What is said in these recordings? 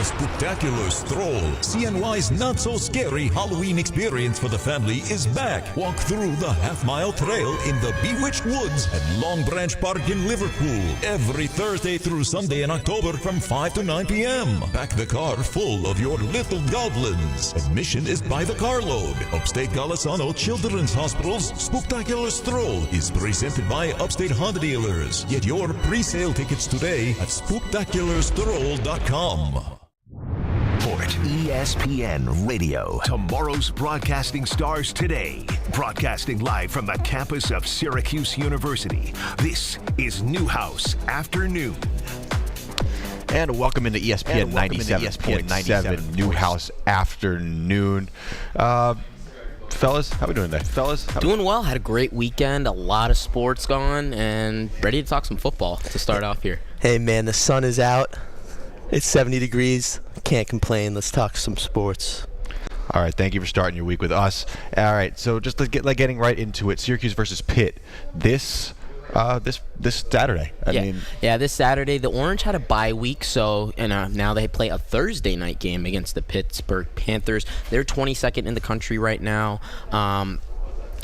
Spooktacular Stroll, CNY's not-so-scary Halloween experience for the family, is back. Walk through the half-mile trail in the Bewitched Woods at Long Branch Park in Liverpool every Thursday through Sunday in October from 5 to 9 p.m. Pack the car full of your little goblins. Admission is by the carload. Upstate Golisano Children's Hospital's Spooktacular Stroll is presented by Upstate Honda Dealers. Get your pre-sale tickets today at spooktacularstroll.com. ESPN Radio. Tomorrow's broadcasting stars today. Broadcasting live from the campus of Syracuse University. This is Newhouse Afternoon. And welcome into ESPN 97.7 Newhouse Afternoon. Fellas, how we doing today? Doing well. Had a great weekend. A lot of sports gone, and ready to talk some football to start off here. Hey, man, the sun is out. It's 70 degrees. Can't complain. Let's talk some sports. All right, thank you for starting your week with us. All right, so just getting right into it. Syracuse versus Pitt. This Saturday. This Saturday. The Orange had a bye week, so now they play a Thursday night game against the Pittsburgh Panthers. They're 22nd in the country right now.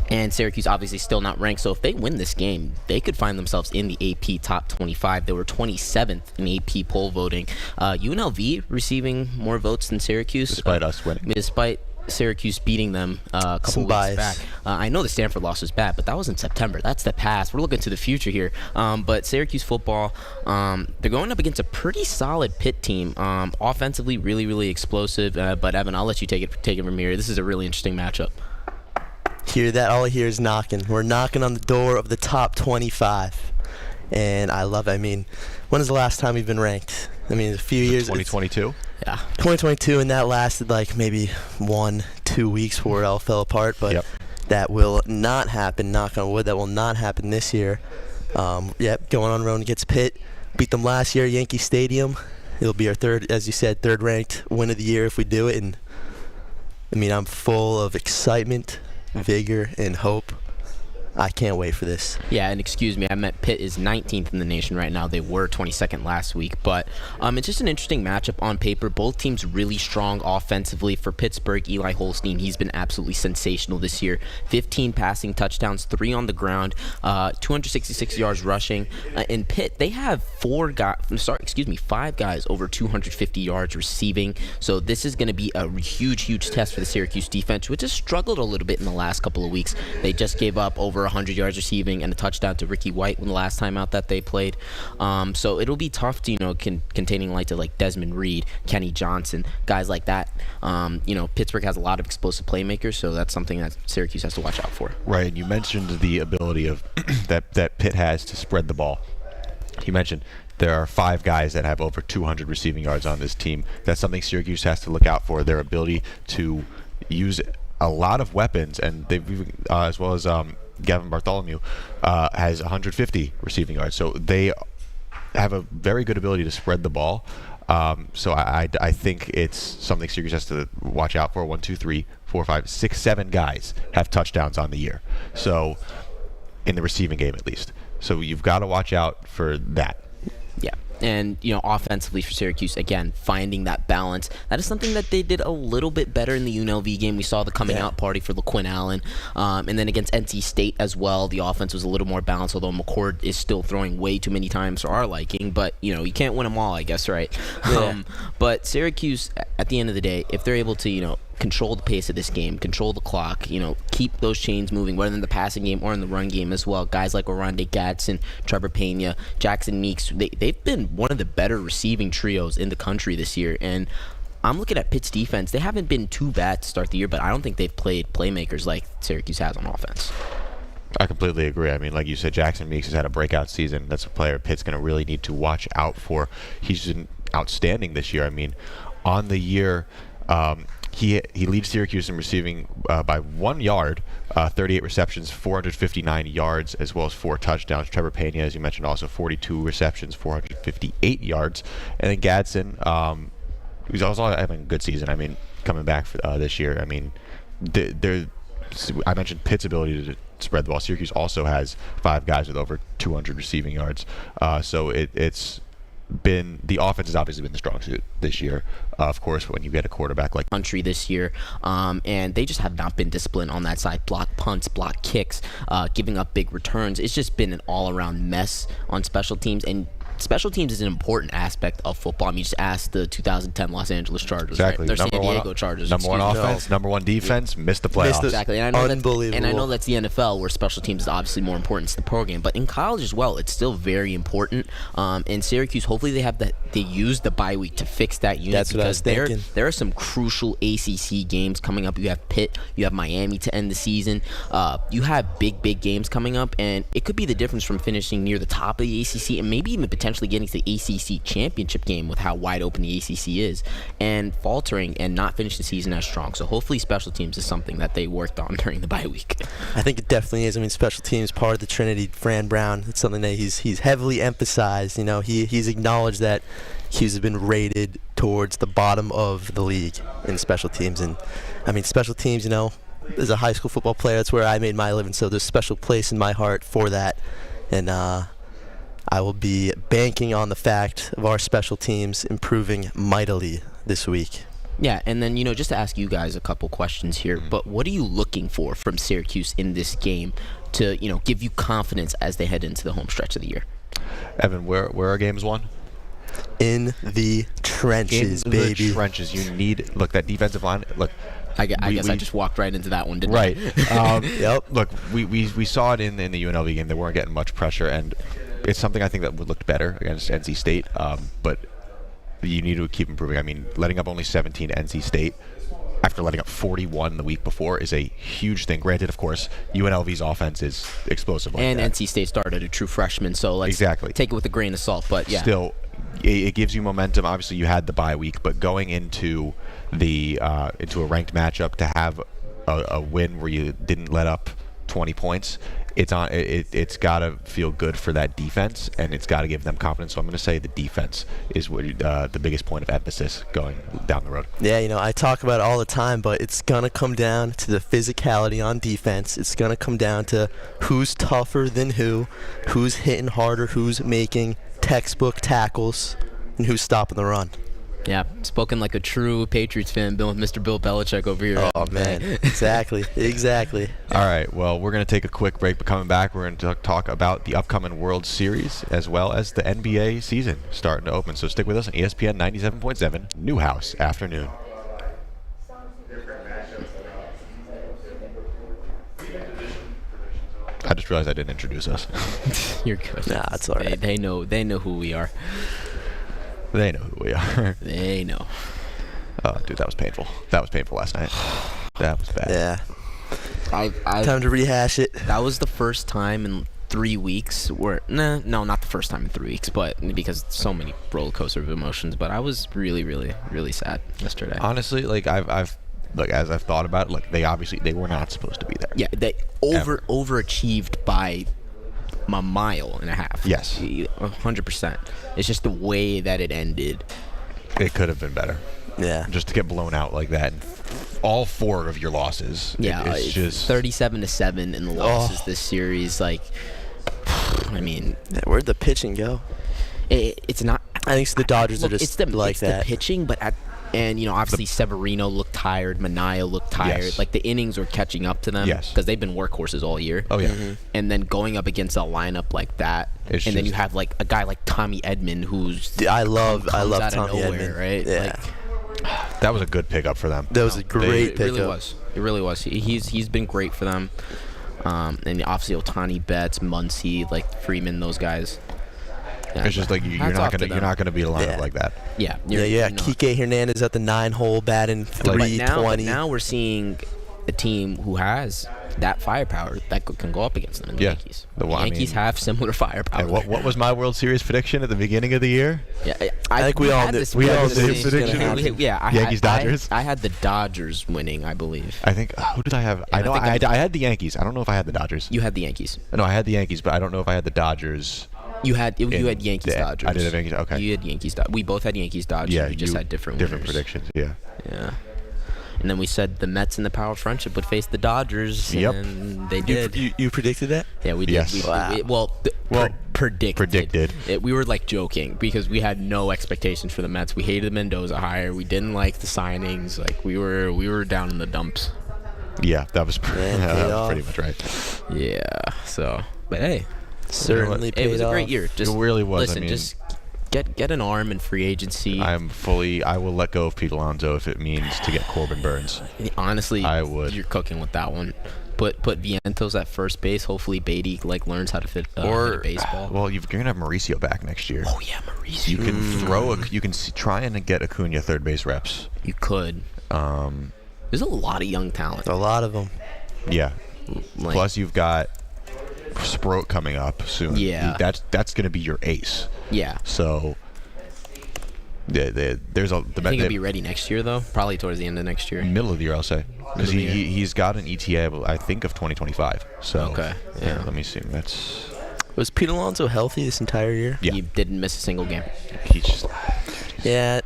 And Syracuse obviously still not ranked, so if they win this game, they could find themselves in the AP top 25. They were 27th in AP poll voting. UNLV receiving more votes than Syracuse. Despite us winning. Despite Syracuse beating them a couple weeks back. I know the Stanford loss was bad, but that was in September. That's the past. We're looking to the future here. But Syracuse football, they're going up against a pretty solid Pitt team. Offensively, really, really explosive. But Evan, I'll let you take it from here. This is a really interesting matchup. Hear that? All I hear is knocking. We're knocking on the door of the top 25. And I love it. I mean, when is the last time we've been ranked? I mean, a few years. 2022? Yeah. 2022, and that lasted like maybe 1-2 weeks before it all fell apart. But that will not happen, knock on wood. That will not happen this year. Going on road against Pitt. Beat them last year at Yankee Stadium. It'll be our third, as you said, third-ranked win of the year if we do it. And I mean, I'm full of excitement, vigor, and hope. I can't wait for this. Yeah, and excuse me, I meant Pitt is 19th in the nation right now. They were 22nd last week. But it's just an interesting matchup on paper. Both teams really strong offensively. For Pittsburgh, Eli Holstein, he's been absolutely sensational this year. 15 passing touchdowns, 3 on the ground, 266 yards rushing. In Pitt, they have 5 guys over 250 yards receiving. So this is going to be a huge, huge test for the Syracuse defense, which has struggled a little bit in the last couple of weeks. They just gave up over 100 yards receiving and a touchdown to Ricky White when the last time out that they played. So it'll be tough to, containing like Desmond Reed, Kenny Johnson, guys like that. Pittsburgh has a lot of explosive playmakers, so that's something that Syracuse has to watch out for. Right, and you mentioned the ability of that Pitt has to spread the ball. You mentioned there are 5 guys that have over 200 receiving yards on this team. That's something Syracuse has to look out for, their ability to use a lot of weapons, and they've as well as Gavin Bartholomew has 150 receiving yards. So they have a very good ability to spread the ball. So I think it's something Syracuse has to watch out for. 1, 2, 3, 4, 5, 6, 7 guys have touchdowns on the year. So in the receiving game at least. So you've got to watch out for that. Yeah. And, offensively for Syracuse, again, finding that balance. That is something that they did a little bit better in the UNLV game. We saw the coming out party for LaQuinn Allen. And then against NC State as well, the offense was a little more balanced, although McCord is still throwing way too many times for our liking. But, you can't win them all, I guess, right? Yeah. But Syracuse, at the end of the day, if they're able to, control the pace of this game, control the clock, keep those chains moving, whether in the passing game or in the run game as well. Guys like Oronde Gadsden, Trevor Pena, Jackson Meeks, they've been one of the better receiving trios in the country this year. And I'm looking at Pitt's defense. They haven't been too bad to start the year, but I don't think they've played playmakers like Syracuse has on offense. I completely agree. I mean, like you said, Jackson Meeks has had a breakout season. That's a player Pitt's going to really need to watch out for. He's been outstanding this year. I mean, on the year, he leads Syracuse in receiving by 1 yard, 38 receptions, 459 yards, as well as 4 touchdowns. Trevor Pena, as you mentioned, also 42 receptions, 458 yards. And then Gadsden, he's also having a good season. I mean, coming back for this year. I mean, I mentioned Pitt's ability to spread the ball. Syracuse also has 5 guys with over 200 receiving yards. So it's the offense has obviously been the strong suit this year. Of course, when you get a quarterback like country this year, and they just have not been disciplined on that side. Block punts, block kicks, giving up big returns. It's just been an all-around mess on special teams, and special teams is an important aspect of football. I mean, just ask the 2010 Los Angeles Chargers. Exactly. Right? They're San Diego Chargers. Number one offense, number one defense, missed the playoffs. Exactly. And I know that's the NFL, where special teams is obviously more important to the program. But in college as well, it's still very important. In Syracuse, hopefully they use the bye week to fix that unit. That's what I was thinking. There are some crucial ACC games coming up. You have Pitt, you have Miami to end the season. You have big games coming up, and it could be the difference from finishing near the top of the ACC and maybe even potentially getting to the ACC championship game with how wide open the ACC is, and faltering and not finish the season as strong. So hopefully special teams is something that they worked on during the bye week. I think it definitely is. I mean, special teams, part of the Trinity. Fran Brown, it's something that he's heavily emphasized. You know, he's acknowledged that he's been rated towards the bottom of the league in special teams. And I mean, special teams, you know, as a high school football player, that's where I made my living. So there's a special place in my heart for that. And I will be banking on the fact of our special teams improving mightily this week. Yeah, and then, you know, just to ask you guys a couple questions here, but what are you looking for from Syracuse in this game to, you know, give you confidence as they head into the home stretch of the year? Evan, where are games won? In the trenches, in baby. The trenches. You need, look, that defensive line, look. I guess I just walked right into that one, didn't I? Right. Yep. Look, we saw it in the UNLV game. They weren't getting much pressure, and it's something I think that would look better against NC State, but you need to keep improving. I mean, letting up only 17 to NC State after letting up 41 the week before is a huge thing. Granted, of course, UNLV's offense is explosive like and that. NC State started a true freshman, so let's take it with a grain of salt. But yeah, still, it gives you momentum. Obviously, you had the bye week, but going into into a ranked matchup to have a win where you didn't let up 20 points, it's got to feel good for that defense, and it's got to give them confidence. So I'm going to say the defense is the biggest point of emphasis going down the road. Yeah, you know, I talk about it all the time, but it's going to come down to the physicality on defense. It's going to come down to who's tougher than who's hitting harder, who's making textbook tackles, and who's stopping the run. Yeah, spoken like a true Patriots fan, Mr. Bill Belichick over here. Oh, man. Exactly. All right, well, we're going to take a quick break, but coming back, we're going to talk about the upcoming World Series as well as the NBA season starting to open. So stick with us on ESPN 97.7, Newhouse Afternoon. I just realized I didn't introduce us. You're good. Nah, it's all right. They know who we are. They know who we are. They know. Oh, dude, that was painful. That was painful last night. That was bad. Yeah. Time to rehash it. That was the first time in 3 weeks where... No, not the first time in 3 weeks, but because so many roller coaster of emotions. But I was really, really, really sad yesterday. Honestly, like, as I've thought about it, look, they were not supposed to be there. Yeah, they overachieved by a mile and a half. Yes. 100%. It's just the way that it ended. It could have been better. Yeah. Just to get blown out like that. And all 4 of your losses. Yeah. It's just 37-7 in the losses this series. Like, I mean. Yeah, where'd the pitching go? It's not. I think the Dodgers are just it's that. The pitching, but and, you know, obviously Severino looked tired. Manaya looked tired. Yes. Like, the innings were catching up to them. Yes. Because they've been workhorses all year. Oh, yeah. Mm-hmm. And then going up against a lineup like that. Then you have, like, a guy like Tommy Edman who's... I love out Tommy of nowhere, Edman. Right? Yeah. That was a good pickup for them. That was a great pickup. It really was. He's been great for them. And obviously Ohtani, Betts, Muncy, like Freeman, those guys. Yeah, it's just like you're not gonna beat a lineup like that. Yeah. Kike Hernandez at the 9-hole batting 320. Now we're seeing a team who has that firepower that can go up against them in the Yankees. The Yankees have similar firepower. What was my World Series prediction at the beginning of the year? Yeah, I think we all knew. We all knew prediction. Yankees-Dodgers. I had the Dodgers winning, I believe. I think. Who did I have? I know I had the Yankees. I don't know if I had the Dodgers. You had the Yankees. No, I had the Yankees, but I don't know if I had the Dodgers. You had Yankees-Dodgers. I did have Yankees. Okay. You had Yankees-Dodgers. We both had Yankees-Dodgers. Yeah, we just had different predictions. Yeah. Yeah. And then we said the Mets in the power of friendship would face the Dodgers, and they did. You predicted that? Yeah, we did. Yes. Predicted. We were like joking because we had no expectations for the Mets. We hated the Mendoza hire. We didn't like the signings. Like we were down in the dumps. Yeah, that was pretty much right. Yeah. So, but hey, Certainly paid off. It was a great year. Just it really was. Listen, just get an arm in free agency. I will let go of Pete Alonso if it means to get Corbin Burns. Honestly, I would. You're cooking with that one. Put Vientos at first base. Hopefully Beatty learns how to hit baseball. Well, you're gonna have Mauricio back next year. Oh yeah, Mauricio. You can try and get Acuna third base reps. You could. There's a lot of young talent. A lot of them. Yeah. Plus you've got Sproat coming up soon. Yeah. That's going to be your ace. Yeah. So there's a. I think he'll be ready next year though. Probably towards the end of next year. Middle of the year, I'll say. Because he's got an ETA, I think, of 2025. So okay. Yeah. Let me see. Was Pete Alonso healthy this entire year? Yeah. He didn't miss a single game. He just. Yeah.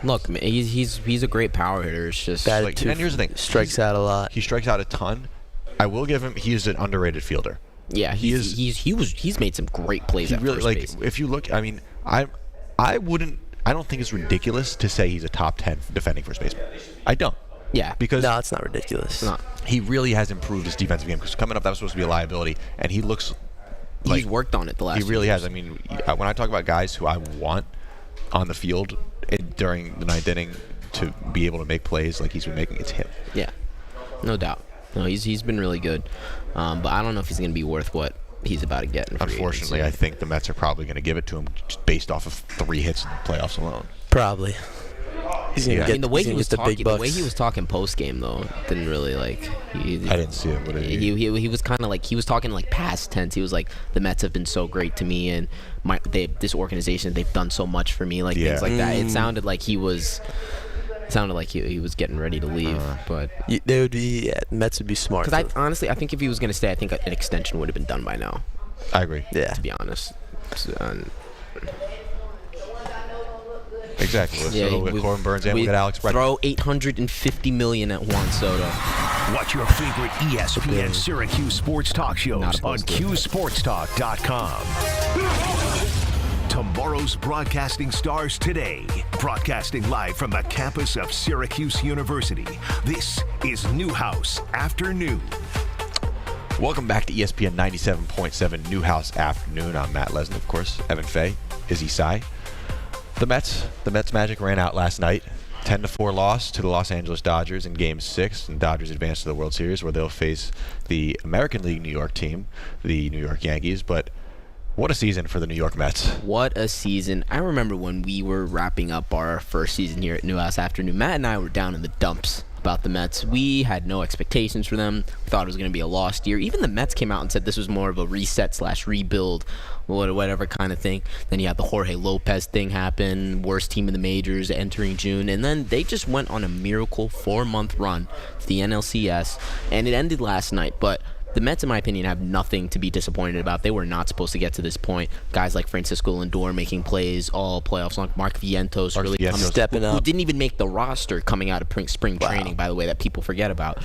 Look, man, he's a great power hitter. It's just and here's the thing. Strikes out a lot. He strikes out a ton. I will give him. He is an underrated fielder. Yeah, he's made some great plays at first base. If you look, I mean, I don't think it's ridiculous to say he's a top 10 defending first baseman. I don't. Yeah. Because no, it's not ridiculous. It's not. He really has improved his defensive game because coming up that was supposed to be a liability, and he looks. He's worked on it the last. He really years. has. I mean, when I talk about guys who I want on the field during the ninth inning to be able to make plays like he's been making, it's him. Yeah, no doubt. No, he's been really good, but I don't know if he's going to be worth what he's about to get. Unfortunately, I think the Mets are probably going to give it to him just based off of 3 hits in the playoffs alone. Probably. He's gonna get the way he was talking, big bucks. the way he was talking post game though, didn't really like. I didn't see it. What did he was kind of like he was talking like past tense. He was like, the Mets have been so great to me, and this organization, they've done so much for me, like things like that. It sounded like he was. He was getting ready to leave, but they would be. Yeah, Mets would be smart. Because honestly, I think if he was going to stay, I think an extension would have been done by now. I agree. Yeah. To be honest. Exactly. So with Corbin Burns and we got Alex Bregman. Throw $850 million at Juan Soto. Watch your favorite ESPN Syracuse sports talk shows on QSportsTalk.com. Tomorrow's broadcasting stars today. Broadcasting live from the campus of Syracuse University. This is Newhouse Afternoon. Welcome back to ESPN 97.7 Newhouse Afternoon. I'm Matt Lesnar, of course. Evan Fay, Izzy Tsai. The Mets magic ran out last night. 10-4 loss to the Los Angeles Dodgers in Game 6, and Dodgers advance to the World Series where they'll face the American League New York team, the New York Yankees. But what a season for the New York Mets. What a season. I remember when we were wrapping up our first season here at Newhouse Afternoon, Matt and I were down in the dumps about the Mets. We had no expectations for them. We thought it was going to be a lost year. Even the Mets came out and said this was more of a reset/rebuild, whatever kind of thing. Then you had the Jorge Lopez thing happen, worst team in the majors entering June, and then they just went on a miracle 4-month run to the NLCS, and it ended last night. But the Mets, in my opinion, have nothing to be disappointed about. They were not supposed to get to this point. Guys like Francisco Lindor making plays all playoffs long. Mark Vientos stepping up. Who didn't even make the roster coming out of spring training, by the way, that people forget about.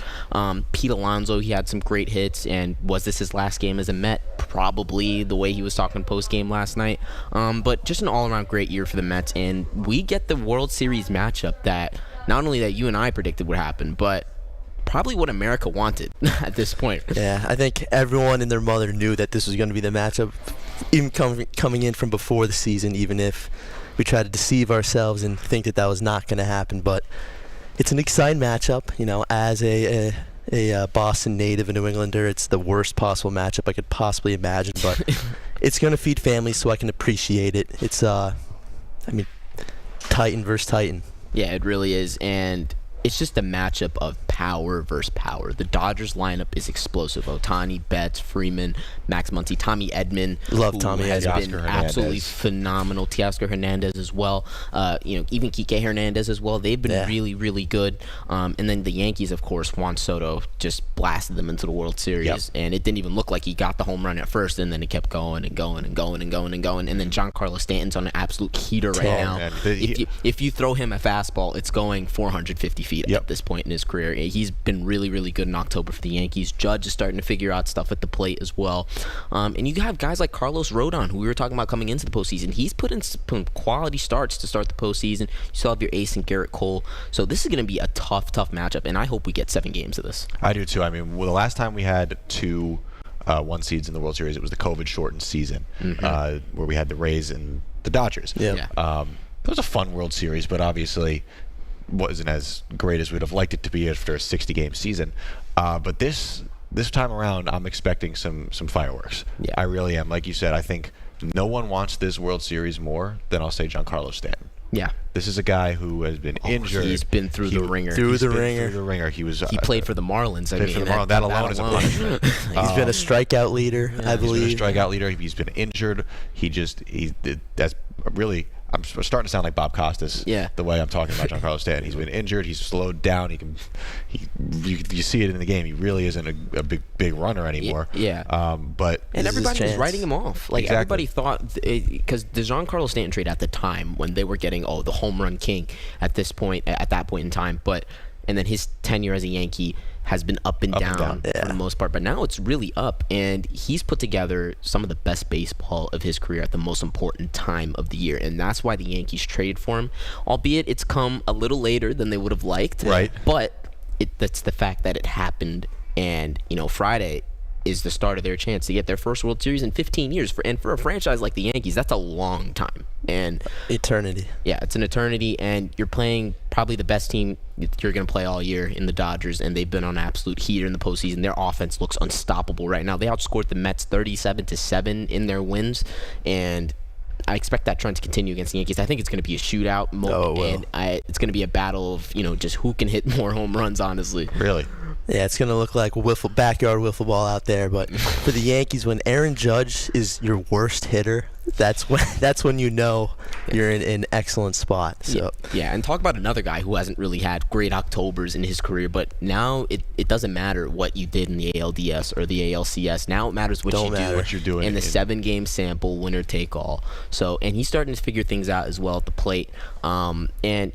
Pete Alonso, he had some great hits. And was this his last game as a Met? Probably, the way he was talking post-game last night. But just an all-around great year for the Mets. And we get the World Series matchup that not only that you and I predicted would happen, but probably what America wanted at this point. Yeah, I think everyone and their mother knew that this was going to be the matchup, even coming in from before the season, even if we tried to deceive ourselves and think that was not going to happen. But it's an exciting matchup. You know, as a Boston native, a New Englander, it's the worst possible matchup I could possibly imagine. But it's going to feed families, so I can appreciate it. It's, Titan versus Titan. Yeah, it really is. And it's just a matchup of power versus power. The Dodgers lineup is explosive. Ohtani, Betts, Freeman, Max Muncy, Tommy Edman. Love Tommy. Has been Hernandez. absolutely phenomenal. Teoscar Hernandez as well. Even Kike Hernandez as well. They've been really, really good. And then the Yankees, of course, Juan Soto just blasted them into the World Series. Yep. And it didn't even look like he got the home run at first, and then it kept going and going and going and going and going. And then Giancarlo Stanton's on an absolute heater right now. Man. If you throw him a fastball, it's going 450 feet. feet at this point in his career. He's been really, really good in October for the Yankees. Judge is starting to figure out stuff at the plate as well. And you have guys like Carlos Rodon, who we were talking about coming into the postseason. He's put in some quality starts to start the postseason. You still have your ace in Garrett Cole. So this is going to be a tough matchup, and I hope we get 7 games of this. I do too. I mean, the last time we had 2 1 seeds in the World Series, it was the COVID-shortened season, where we had the Rays and the Dodgers. Yeah. It was a fun World Series, but obviously wasn't as great as we'd have liked it to be after a 60-game season. But this time around, I'm expecting some fireworks. Yeah. I really am. Like you said, I think no one wants this World Series more than, I'll say, Giancarlo Stanton. Yeah. This is a guy who has been injured. He's been through the ringer. Through the ringer. He played for the Marlins. That alone is a punishment. He's been a strikeout leader, I believe. He's been a strikeout leader. He's been injured. That's really. I'm starting to sound like Bob Costas. Yeah. The way I'm talking about Giancarlo Stanton. He's been injured. He's slowed down. You see it in the game. He really isn't a big runner anymore. Yeah. But everybody was writing him off. Like exactly. Everybody thought, because the Giancarlo Stanton trade at the time when they were getting the home run king at that point in time, and then his tenure as a Yankee has been up and down for the most part, but now it's really up, and he's put together some of the best baseball of his career at the most important time of the year, and that's why the Yankees traded for him, albeit it's come a little later than they would have liked, right? But that's the fact that it happened, and Friday is the start of their chance to get their first World Series in 15 years. For a franchise like the Yankees, that's a long time. And eternity. Yeah, it's an eternity, and you're playing probably the best team you're going to play all year in the Dodgers, and they've been on absolute heater in the postseason. Their offense looks unstoppable right now. They outscored the Mets 37-7 in their wins, and I expect that trend to continue against the Yankees. I think it's going to be a shootout, and it's going to be a battle of just who can hit more home runs, honestly. Really? Yeah, it's going to look like backyard wiffle ball out there. But for the Yankees, when Aaron Judge is your worst hitter, that's when you're in an excellent spot. So yeah, and talk about another guy who hasn't really had great Octobers in his career, but now it doesn't matter what you did in the ALDS or the ALCS. Now it matters what you're doing in the 7-game sample, winner take all. So, and he's starting to figure things out as well at the plate. And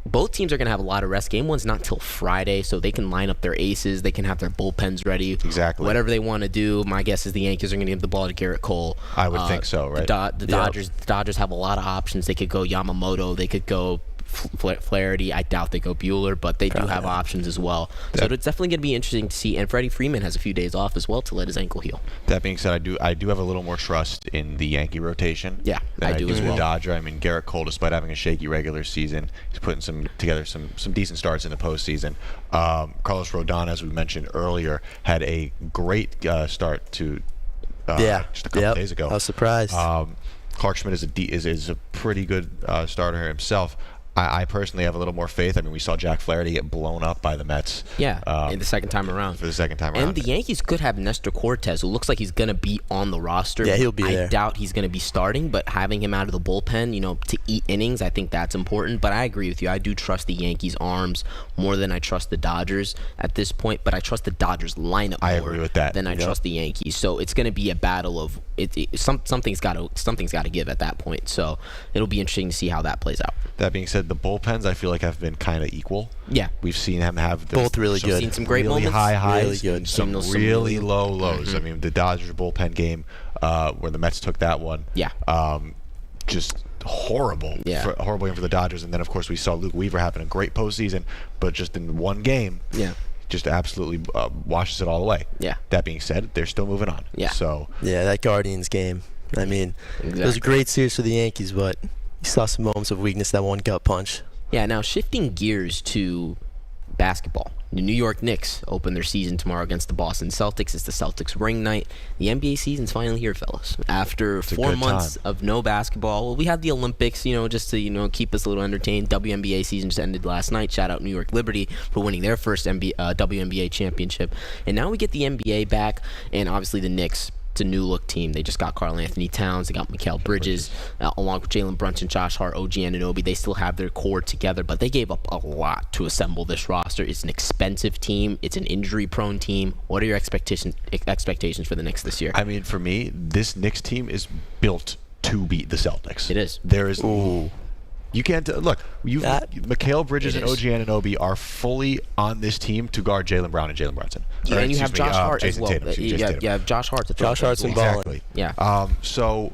both teams are going to have a lot of rest. Game 1's not till Friday, so they can line up their aces. They can have their bullpens ready. Exactly. Whatever they want to do. My guess is the Yankees are going to give the ball to Garrett Cole. I would think so, right? The Dodgers have a lot of options. They could go Yamamoto. They could go Flaherty. I doubt they go Buehler, but they do have options as well. So it's definitely going to be interesting to see. And Freddie Freeman has a few days off as well to let his ankle heal. That being said, I do have a little more trust in the Yankee rotation. Yeah, than I do as well. The Dodger. I mean, Garrett Cole, despite having a shaky regular season, he's putting together some decent starts in the postseason. Carlos Rodon, as we mentioned earlier, had a great start to just a couple days ago. I was surprised. Clark Schmidt is a pretty good starter himself. I personally have a little more faith. I mean, we saw Jack Flaherty get blown up by the Mets. Yeah, in the second time around. For the second time around. And the Yankees could have Nestor Cortez, who looks like he's going to be on the roster. Yeah, he'll be there. I doubt he's going to be starting, but having him out of the bullpen, to eat innings, I think that's important. But I agree with you. I do trust the Yankees' arms more than I trust the Dodgers at this point, but I trust the Dodgers lineup more agree with that. than I trust the Yankees. So it's going to be a battle of something's got to give at that point. So it'll be interesting to see how that plays out. That being said, the bullpens I feel like have been kind of equal. Yeah, we've seen them have both really good. Seen some great really moments, high highs, really good. And some really low lows. Mm-hmm. I mean, the Dodgers bullpen game where the Mets took that one. Yeah. Just horrible. Yeah. Horrible game for the Dodgers, and then of course we saw Luke Weaver having a great postseason, but just in one game. Yeah. Just absolutely washes it all away. Yeah. That being said, they're still moving on. Yeah. So. Yeah, that Guardians game. I mean, exactly. It was a great series for the Yankees, but you saw some moments of weakness. That one gut punch. Yeah. Now shifting gears to basketball. The New York Knicks open their season tomorrow against the Boston Celtics. It's the Celtics ring night. The NBA season's finally here, fellas. After 4 months of no basketball, well, we had the Olympics, just to keep us a little entertained. WNBA season just ended last night. Shout out New York Liberty for winning their first WNBA championship. And now we get the NBA back, and obviously the Knicks. It's a new look team. They just got Karl Anthony Towns. They got Mikal Bridges, along with Jalen Brunson, Josh Hart, OG Anunoby. They still have their core together, but they gave up a lot to assemble this roster. It's an expensive team. It's an injury-prone team. What are your expectations for the Knicks this year? I mean, for me, this Knicks team is built to beat the Celtics. It is. There is You can't look. Mikal Bridges and OG Anunoby are fully on this team to guard Jaylen Brown and Jalen Brunson. Yeah, and you have Josh Hart as well. Tatum, you have Josh Hart. Josh Hart's in balling. Exactly. Yeah. So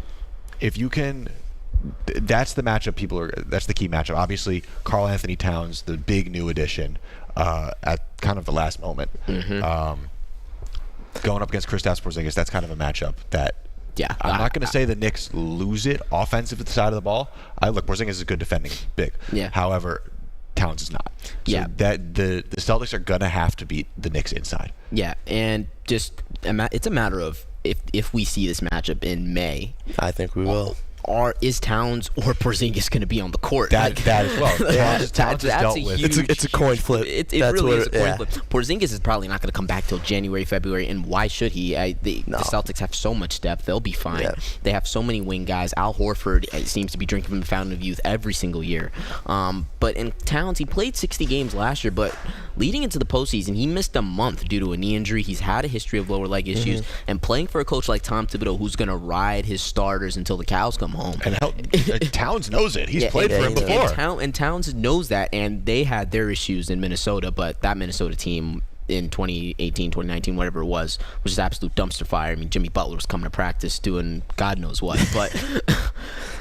if you can, that's the matchup. That's the key matchup. Obviously, Karl Anthony Towns, the big new addition, at kind of the last moment. Mm-hmm. Going up against Kristaps Porzingis, that's kind of a matchup that. Yeah, I'm not going to say the Knicks lose it offensive at the side of the ball. Porzingis is good defending, big. Yeah. However, Towns is not. So yeah. That the Celtics are going to have to beat the Knicks inside. Yeah, and just it's a matter of if we see this matchup in May. I think we will. Is Towns or Porzingis going to be on the court? That as well. Towns is dealt with. It's a coin flip. It really is a coin flip. Porzingis is probably not going to come back till January, February, and why should he? The Celtics have so much depth; they'll be fine. Yeah. They have so many wing guys. Al Horford seems to be drinking from the fountain of youth every single year. But in Towns, he played 60 games last year, but leading into the postseason, he missed a month due to a knee injury. He's had a history of lower leg issues, and playing for a coach like Tom Thibodeau, who's going to ride his starters until the cows come home. And Towns knows it. He's played for him before. And Towns knows that, and they had their issues in Minnesota, but that Minnesota team in 2018, 2019, whatever it was just absolute dumpster fire. I mean, Jimmy Butler was coming to practice doing God knows what, but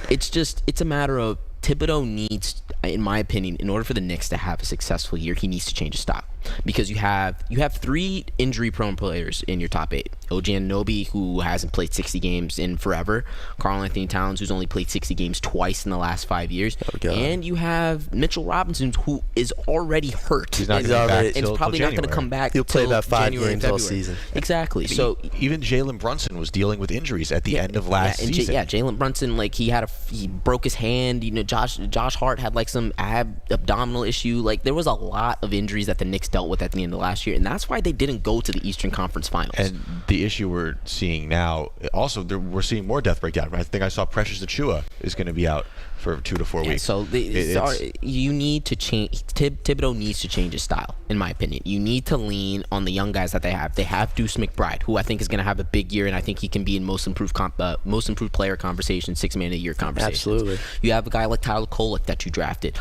it's a matter of Thibodeau needs, in my opinion, in order for the Knicks to have a successful year, he needs to change his style. Because you have 3 injury-prone players in your top 8. OG Anunoby, who hasn't played 60 games in forever. Karl Anthony Towns, who's only played 60 games twice in the last 5 years. And you have Mitchell Robinson, who is already hurt. He's not going to be back and probably not going to come back. He'll play about 5 January, games February. all season. Exactly. So even Jalen Brunson was dealing with injuries at the end of last season. Jalen Brunson, like he broke his hand. You know, Josh Hart had like some abdominal issue. Like there was a lot of injuries that the Knicks dealt with at the end of last year, and that's why they didn't go to the Eastern Conference Finals. And the issue we're seeing now, also we're seeing more death breakdown. I think I saw Precious Achiuwa is going to be out for 2 to 4 weeks. So you need to change. Thibodeau needs to change his style, in my opinion. You need to lean on the young guys that they have. They have Deuce McBride, who I think is going to have a big year, and I think he can be in most improved player conversation, 6-man a year conversation. Absolutely. You have a guy like Tyler Kolek that you drafted.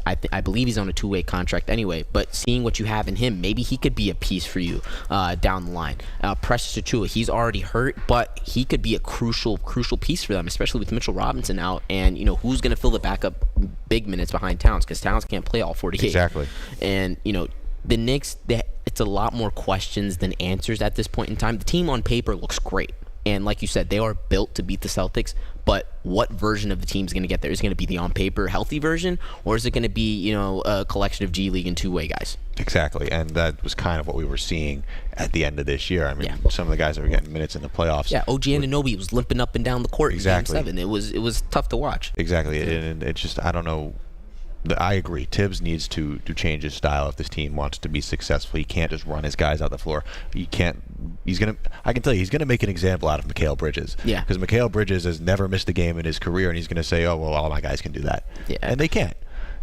I believe he's on a 2-way contract anyway. But seeing what you have in him, maybe he could be a piece for you down the line. Precious Achiuwa, he's already hurt, but he could be a crucial piece for them, especially with Mitchell Robinson out. And who's going to fill the backup big minutes behind Towns, because Towns can't play all 48. Exactly. And the Knicks, it's a lot more questions than answers at this point in time. The team on paper looks great, and like you said, they are built to beat the Celtics. But what version of the team is going to get there? Is it going to be the on paper healthy version, or is it going to be a collection of G League and 2-way guys? Exactly, and that was kind of what we were seeing at the end of this year. I mean, some of the guys that were getting minutes in the playoffs. Yeah, OG Anunoby was limping up and down the court exactly. in Game 7. It was tough to watch. Exactly, and it's just, I don't know. I agree. Tibbs needs to change his style if this team wants to be successful. He can't just run his guys out the floor. I can tell you, he's gonna make an example out of Mikal Bridges. Yeah. Because Mikal Bridges has never missed a game in his career, and he's gonna say, "Oh well, all my guys can do that," and they can't.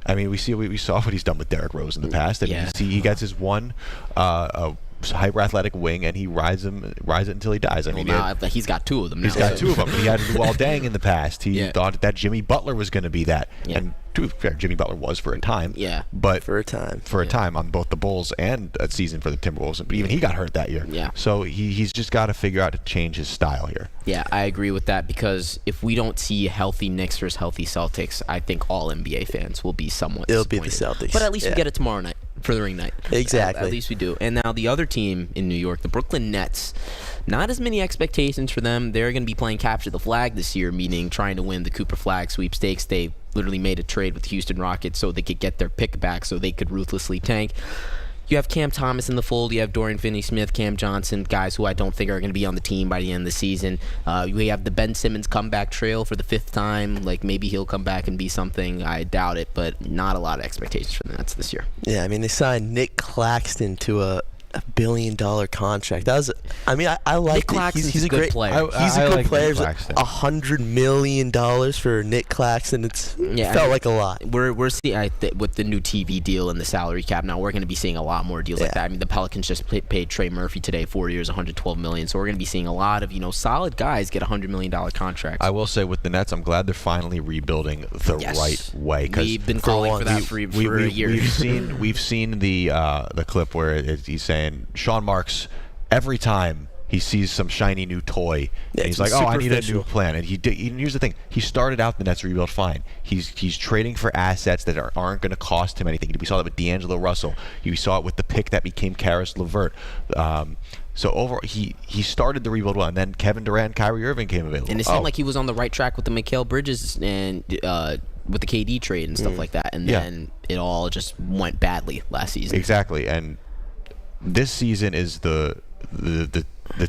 I mean, we saw what he's done with Derrick Rose in the past. I mean, he gets his one hyper athletic wing, and he rides it until he dies. I mean, he's got 2 of them now. He's got 2 of them. He had Luol Deng in the past. He thought that Jimmy Butler was going to be that. Yeah. And to be fair, Jimmy Butler was for a time. Yeah. But for a time on both the Bulls and a season for the Timberwolves. But even he got hurt that year. Yeah. So he's just got to figure out to change his style here. Yeah, I agree with that, because if we don't see healthy Knicks versus healthy Celtics, I think all NBA fans will be somewhat disappointed. It'll be the Celtics. But at least we get it tomorrow night for the ring night. Exactly. At least we do. And now the other team in New York, the Brooklyn Nets, not as many expectations for them. They're going to be playing capture the flag this year, meaning trying to win the Cooper Flag sweepstakes. They literally made a trade with the Houston Rockets so they could get their pick back so they could ruthlessly tank. You have Cam Thomas in the fold. You have Dorian Finney-Smith, Cam Johnson, guys who I don't think are going to be on the team by the end of the season. We have the Ben Simmons comeback trail for the 5th time. Like, maybe he'll come back and be something. I doubt it, but not a lot of expectations for the Nets this year. Yeah, I mean, they signed Nick Claxton to a $1 billion contract. That was, I mean, I like it. He's a great player. He's a good player. $100 million for Nick Claxton. Felt like a lot. We're seeing with the new TV deal and the salary cap now, we're going to be seeing a lot more deals like that. I mean, the Pelicans just paid Trey Murphy today 4 years, $112 million. So we're going to be seeing a lot of solid guys get $100 million contracts. I will say with the Nets, I'm glad they're finally rebuilding the right way. We've been calling for that for a year. We've seen the clip where he's saying Sean Marks every time he sees some shiny new toy, and he's like, "Oh, I need a new plan." And here's the thing: he started out the Nets rebuild fine. He's trading for assets that aren't going to cost him anything. We saw that with D'Angelo Russell. You saw it with the pick that became Karis LeVert. So overall, he started the rebuild well, and then Kevin Durant, Kyrie Irving came available. And it seemed like he was on the right track with the Mikal Bridges and with the KD trade and stuff like that. And then it all just went badly last season. Exactly, and this season is the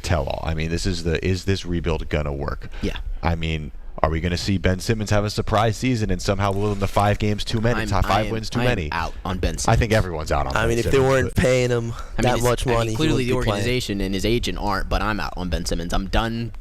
tell-all. I mean, is this rebuild gonna work? Yeah. I mean, are we going to see Ben Simmons have a surprise season and somehow win the 5 games too many, 5 wins too many? I'm out on Ben Simmons. I think everyone's out on Ben Simmons. I mean, if they weren't paying him that much money, clearly the organization and his agent aren't, but I'm out on Ben Simmons. I'm done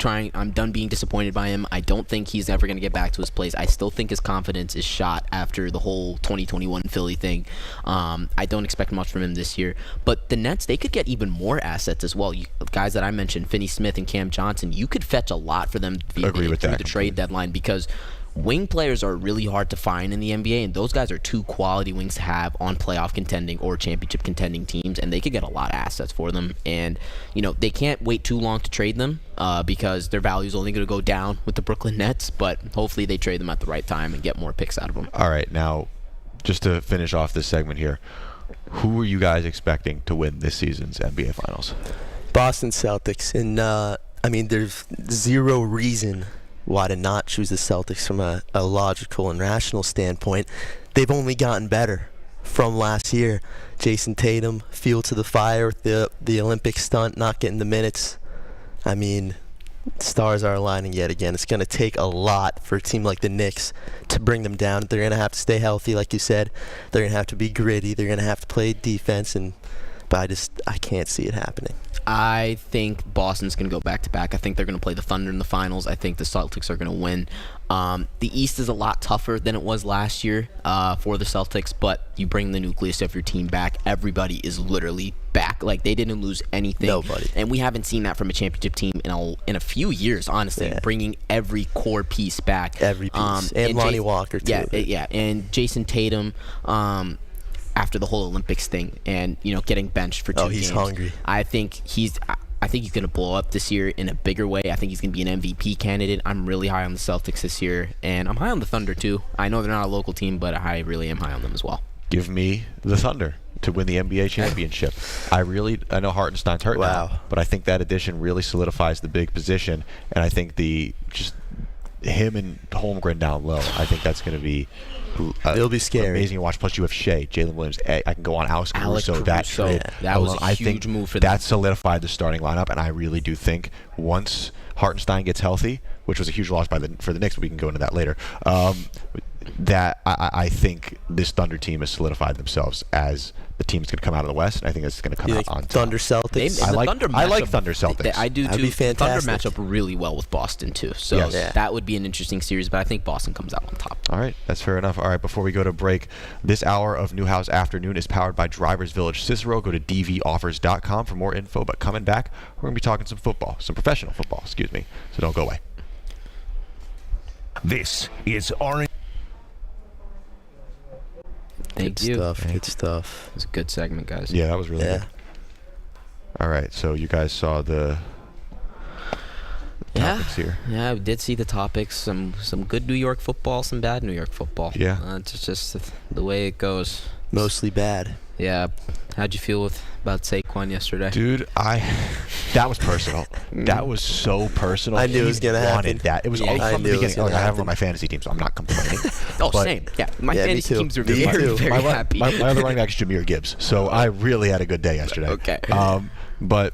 being disappointed by him. I don't think he's ever going to get back to his place. I still think his confidence is shot after the whole 2021 Philly thing. I don't expect much from him this year. But the Nets, they could get even more assets as well. Guys that I mentioned, Finney Smith and Cam Johnson, you could fetch a lot for them through the trade deadline, because wing players are really hard to find in the NBA, and those guys are 2 quality wings to have on playoff contending or championship contending teams, and they could get a lot of assets for them. And they can't wait too long to trade them because their value is only going to go down with the Brooklyn Nets, but hopefully they trade them at the right time and get more picks out of them. All right, now just to finish off this segment here, who are you guys expecting to win this season's NBA Finals? Boston Celtics, and I mean, there's zero reason why to not choose the Celtics from a logical and rational standpoint. They've only gotten better from last year. Jason Tatum, fuel to the fire with the Olympic stunt, not getting the minutes. I mean, stars are aligning yet again. It's going to take a lot for a team like the Knicks to bring them down. They're going to have to stay healthy, like you said. They're going to have to be gritty. They're going to have to play defense, but I can't see it happening. I think Boston's going to go back-to-back. I think they're going to play the Thunder in the finals. I think the Celtics are going to win. The East is a lot tougher than it was last year for the Celtics, but you bring the nucleus of your team back. Everybody is literally back. Like, they didn't lose anything. Nobody. And we haven't seen that from a championship team in a few years, honestly, bringing every core piece back. Every piece. And Lonnie Walker, too. Yeah. And Jason Tatum, after the whole Olympics thing and getting benched for 2 games. He's hungry. I think he's going to blow up this year in a bigger way. I think he's going to be an MVP candidate. I'm really high on the Celtics this year, and I'm high on the Thunder too. I know they're not a local team, but I really am high on them as well. Give me the Thunder to win the NBA championship. I know Hartenstein's hurt now, but I think that addition really solidifies the big position, and I think him and Holmgren down low, I think that's going to be it'll be scary. Amazing to watch. Plus, you have Shea, Jalen Williams. I can go on Alex Caruso. That was a huge move for them. That solidified the starting lineup, and I really do think once Hartenstein gets healthy, which was a huge loss for the Knicks, but we can go into that later. That I think this Thunder team has solidified themselves as the team's going to come out of the West, and I think it's going to come out on top. Thunder Celtics. I like Thunder Celtics. I do too. That'd be fantastic. Thunder match up really well with Boston too, so that would be an interesting series. But I think Boston comes out on top. All right, that's fair enough. All right, before we go to break, this hour of Newhouse Afternoon is powered by Drivers Village Cicero. Go to dvoffers.com for more info. But coming back, we're going to be talking some professional football. Excuse me. So don't go away. This is Orange. Thank you. Good stuff. It was a good segment, guys. Yeah, that was really good. All right, so you guys saw the topics here. Yeah, we did see the topics. Some good New York football, some bad New York football. Yeah. It's just the way it goes. Mostly bad. Yeah. How'd you feel about Saquon yesterday? Dude, that was personal. That was so personal. I knew it was going to happen. That. It was all from the beginning. I have him on my fantasy team, so I'm not complaining. Same. Yeah, my fantasy teams are very happy. My other running back is Jahmyr Gibbs, so I really had a good day yesterday. Okay. But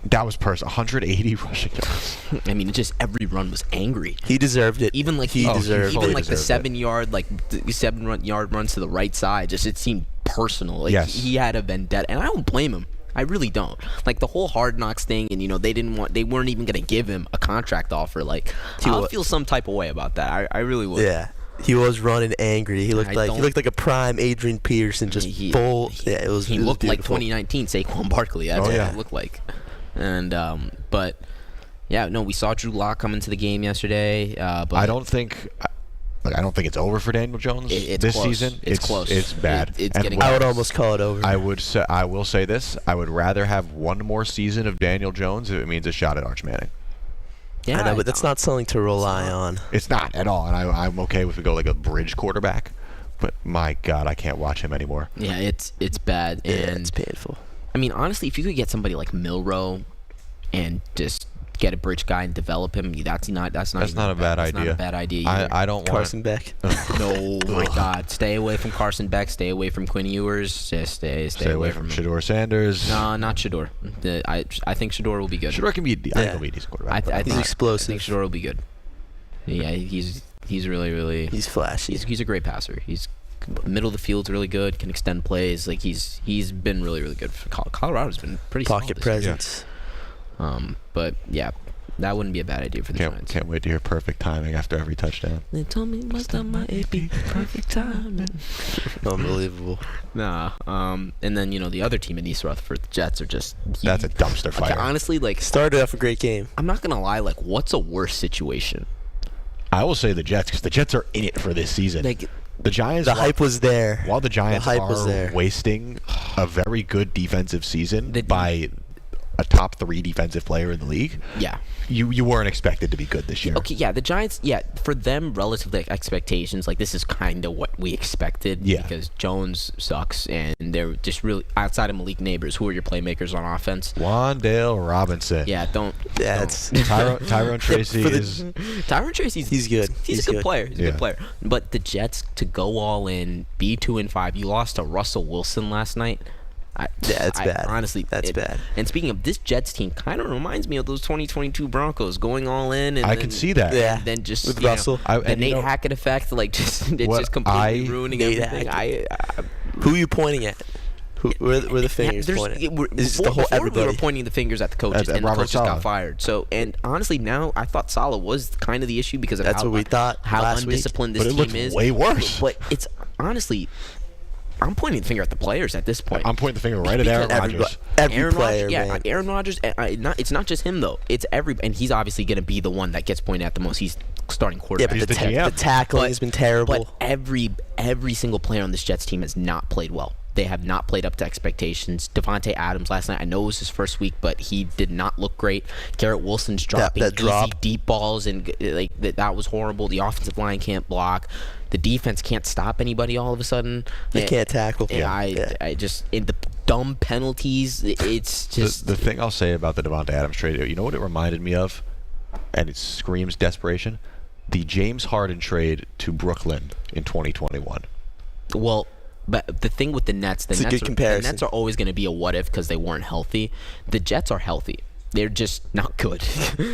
that was personal. 1180 rushing yards. I mean, just every run was angry. He deserved it. Even like he deserved even like the 7-yard, the 7-yard runs to the right side. Just it seemed personal. Like yes. he had a vendetta, and I don't blame him. I really don't. Like the whole Hard Knocks thing, and they weren't even gonna give him a contract offer. Like I'll feel some type of way about that. I really would. Yeah. He was running angry. He looked like a prime Adrian Peterson, just full. Yeah, it was. He looked like beautiful. 2019 Saquon Barkley. That's what it looked like. And but yeah, no, we saw Drew Lock come into the game yesterday. But I don't think it's over for Daniel Jones this season. It's close. It's bad. It's getting. I would almost call it over. I will say this. I would rather have one more season of Daniel Jones if it means a shot at Arch Manning. Yeah, I know, but that's not something to rely on. It's not at all, and I'm okay if we go like a bridge quarterback. But my God, I can't watch him anymore. Yeah, it's bad. Yeah, and it's painful. I mean, honestly, if you could get somebody like Milroe and just get a bridge guy and develop him, that's not a bad idea. Not a bad idea either. I don't want Carson Beck. No, my God, stay away from Carson Beck. Stay away from Quinn Ewers. Just stay away from Shedeur Sanders. No, not Shedeur. I think Shedeur will be good. Shedeur can be. I think he'll be a decent quarterback. I think he's explosive. I think Shedeur will be good. Yeah, he's really. He's flashy. He's a great passer. He's middle of the field's really good. Can extend plays. Like he's been really good. For Colorado's been pretty pocket presence. But yeah, that wouldn't be a bad idea for the Giants. Can't wait to hear perfect timing after every touchdown. They told me most of my AP perfect timing. Unbelievable. Nah. And then the other team in East Rutherford, the Jets, are just that's a dumpster fire. Okay, honestly, like started off a great game. I'm not gonna lie. Like, what's a worse situation? I will say the Jets because the Jets are in it for this season. Like the Giants. The hype was there. While the Giants are wasting a very good defensive season by a top 3 defensive player in the league. Yeah. You weren't expected to be good this year. Okay, yeah, the Giants, for them, relative to expectations, like this is kind of what we expected. Yeah. Because Jones sucks, and they're just really outside of Malik Neighbors. Who are your playmakers on offense? Wandale Robinson. Yeah, That's Tyrone Tracy is. Tyrone Tracy's. He's good. He's a good player. He's a good player. But the Jets to go all in, be 2-5. You lost to Russell Wilson last night. It's bad. Honestly, that's bad. And speaking of this Jets team, kind of reminds me of those 2022 Broncos going all in. And I can see that. Yeah. And then just with Russell, the Nate Hackett effect, like just completely ruining everything. Who are you pointing at? Where the fingers pointing? Is the whole everybody? We were pointing the fingers at the coaches, and the coaches got fired. So, and honestly, now I thought Saleh was kind of the issue because of that's what we thought. How undisciplined this team is. Way worse. But it's honestly. I'm pointing the finger at the players at this point. I'm pointing the finger right at Aaron Rodgers. Every player, man. Aaron Rodgers. It's not just him though. It's and he's obviously going to be the one that gets pointed at the most. He's starting quarterback. Yeah, but the tackling has been terrible. But every single player on this Jets team has not played well. They have not played up to expectations. Devontae Adams last night, I know it was his first week, but he did not look great. Garrett Wilson's dropping easy deep balls, and that was horrible. The offensive line can't block. The defense can't stop anybody all of a sudden. They can't tackle. I just in the dumb penalties, it's just... The thing I'll say about the Devontae Adams trade, you know what it reminded me of? And it screams desperation? The James Harden trade to Brooklyn in 2021. Well... But the thing with the Nets, the Nets are always going to be a what if because they weren't healthy. The Jets are healthy. They're just not good.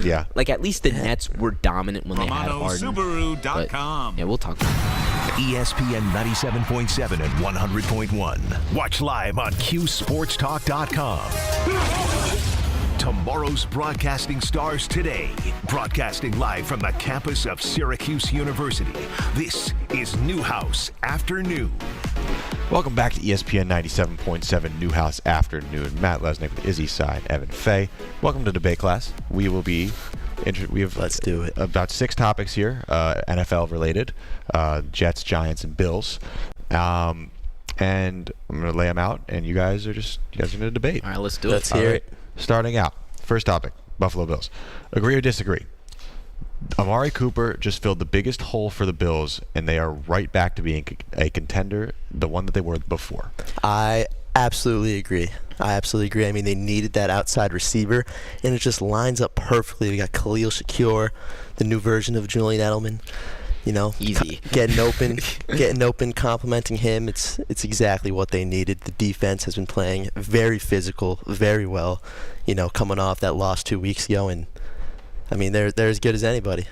Yeah. Like at least the Nets were dominant when they had Harden. Subaru.com. Yeah, we'll talk about that. ESPN 97.7 and 100.1. Watch live on QSportsTalk.com. Tomorrow's broadcasting stars today. Broadcasting live from the campus of Syracuse University. This is Newhouse Afternoon. Welcome back to ESPN 97.7 Newhouse Afternoon. Matt Lesnick with Izzy Side, Evan Fay. Welcome to debate class. We have Let's do it. About 6 topics here, NFL related, Jets, Giants, and Bills. And I'm going to lay them out, and you guys are going to debate. All right, let's do it. Let's hear it. Starting out, first topic, Buffalo Bills. Agree or disagree? Amari Cooper just filled the biggest hole for the Bills, and they are right back to being a contender, the one that they were before. I absolutely agree. I mean, they needed that outside receiver, and it just lines up perfectly. We got Khalil Shakir, the new version of Julian Edelman. Easy. Getting open, complimenting him. It's exactly what they needed. The defense has been playing very physical, very well. Coming off that loss 2 weeks ago, and I mean they're as good as anybody.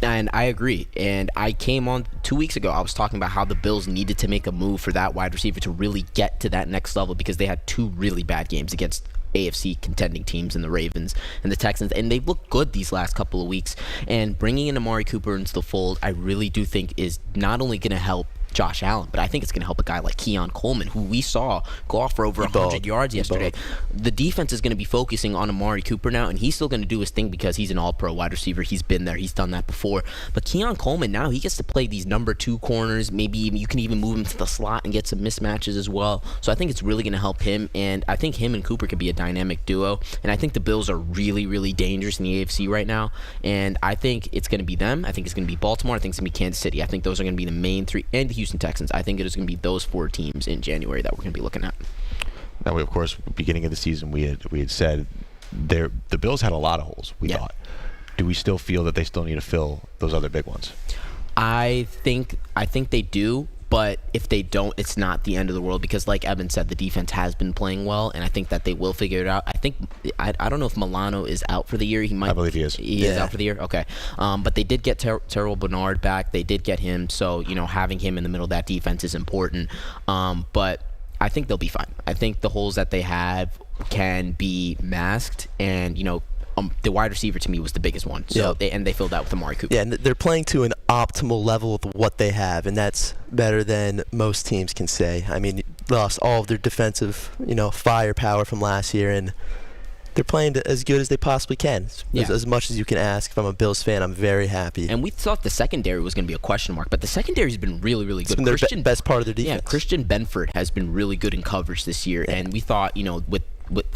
And I agree. And I came on 2 weeks ago. I was talking about how the Bills needed to make a move for that wide receiver to really get to that next level because they had 2 really bad games against AFC contending teams in the Ravens and the Texans, and they've looked good these last couple of weeks. And bringing in Amari Cooper into the fold, I really do think is not only going to help Josh Allen, but I think it's going to help a guy like Keon Coleman, who we saw go off for over 100 yards yesterday. The defense is going to be focusing on Amari Cooper now, and he's still going to do his thing because he's an all-pro wide receiver. He's been there. He's done that before. But Keon Coleman now, he gets to play these number 2 corners. Maybe you can even move him to the slot and get some mismatches as well. So I think it's really going to help him, and I think him and Cooper could be a dynamic duo. And I think the Bills are really, really dangerous in the AFC right now, and I think it's going to be them. I think it's going to be Baltimore. I think it's going to be Kansas City. I think those are going to be the main 3, and the Houston Texans. I think it is going to be those 4 teams in January that we're going to be looking at. Now, of course, beginning of the season, we had said the Bills had a lot of holes. We thought. Do we still feel that they still need to fill those other big ones? I think they do, but if they don't, it's not the end of the world because, like Evan said, the defense has been playing well, and I think that they will figure it out. I don't know if Milano is out for the year. I believe he is. He is out for the year. Okay, but they did get Terrell Bernard back. They did get him, so having him in the middle of that defense is important. But I think they'll be fine. I think the holes that they have can be masked, and the wide receiver to me was the biggest one. So they filled out with Amari Cooper. Yeah, and they're playing to an optimal level with what they have, and that's better than most teams can say. I mean, lost all of their defensive, firepower from last year, and they're playing as good as they possibly can. As much as you can ask. If I'm a Bills fan, I'm very happy. And we thought the secondary was going to be a question mark, but the secondary's been really, really good. It's been their best part of their defense. Yeah, Christian Benford has been really good in coverage this year, and we thought,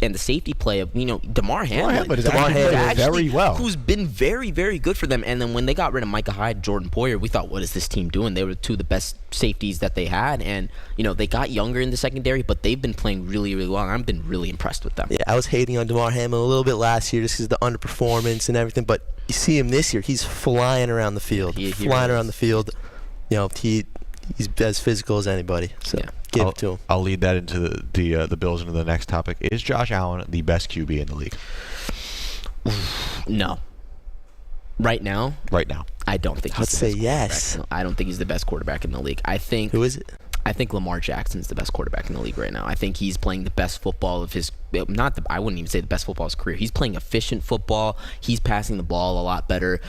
and the safety play of Damar Hamlin is actually very well, who's been very, very good for them. And then when they got rid of Micah Hyde, Jordan Poyer, we thought, what is this team doing? They were 2 of the best safeties that they had, and they got younger in the secondary, but they've been playing really, really well. And I've been really impressed with them. Yeah, I was hating on Damar Hamlin a little bit last year just because of the underperformance and everything, but you see him this year, he's flying around the field. He's as physical as anybody. So. Yeah. Give it to him. I'll lead that into the Bills into the next topic. Is Josh Allen the best QB in the league? No. Right now, I don't think he's the best yes. I don't think he's the best quarterback in the league. Who is it? I think Lamar Jackson's the best quarterback in the league right now. I think he's playing the best football of his I wouldn't even say the best football of his career. He's playing efficient football. He's passing the ball a lot better.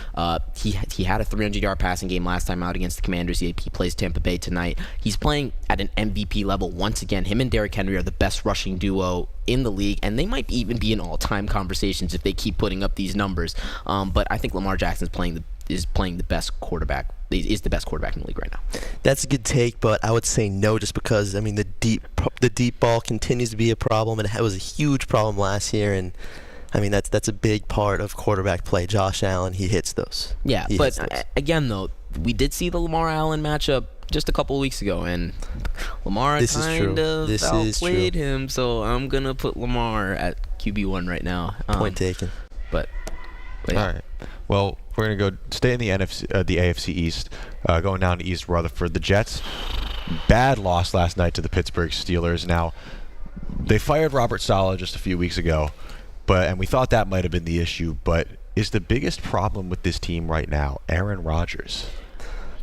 He had a 300-yard passing game last time out against the Commanders. He plays Tampa Bay tonight. He's playing at an MVP level once again. Him and Derrick Henry are the best rushing duo in the league, and they might even be in all-time conversations if they keep putting up these numbers. But I think Lamar Jackson's is the best quarterback. Is the best quarterback in the league right now. That's a good take, but I would say no just because, the deep ball continues to be a problem, and it was a huge problem last year, and that's a big part of quarterback play. Josh Allen, he hits those. Yeah, again, though, we did see the Lamar Allen matchup just a couple of weeks ago, and Lamar kind of outplayed him, so I'm going to put Lamar at QB1 right now. Point taken. But all right. Well, we're going to go stay in the AFC East, going down to East Rutherford. The Jets, bad loss last night to the Pittsburgh Steelers. Now, they fired Robert Saleh just a few weeks ago, and we thought that might have been the issue, but is the biggest problem with this team right now Aaron Rodgers?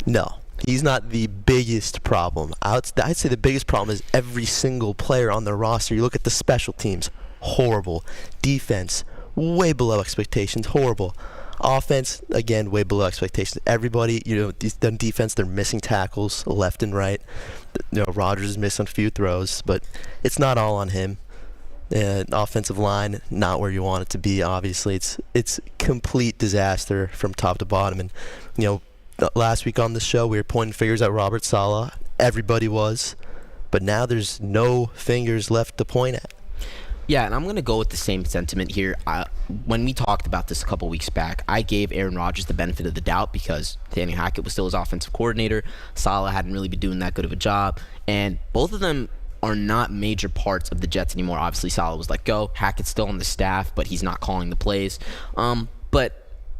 No. He's not the biggest problem. I'd say the biggest problem is every single player on the roster. You look at the special teams, horrible. Defense, way below expectations, horrible. Offense, again, way below expectations. Everybody, the defense, they're missing tackles left and right. Rodgers is missing a few throws, but it's not all on him. Offensive line, not where you want it to be, obviously. It's complete disaster from top to bottom. And, last week on the show, we were pointing fingers at Robert Saleh. Everybody was. But now there's no fingers left to point at. Yeah, and I'm going to go with the same sentiment here. When we talked about this a couple weeks back, I gave Aaron Rodgers the benefit of the doubt because Danny Hackett was still his offensive coordinator. Saleh hadn't really been doing that good of a job. And both of them are not major parts of the Jets anymore. Obviously, Saleh was let go. Hackett's still on the staff, but he's not calling the plays.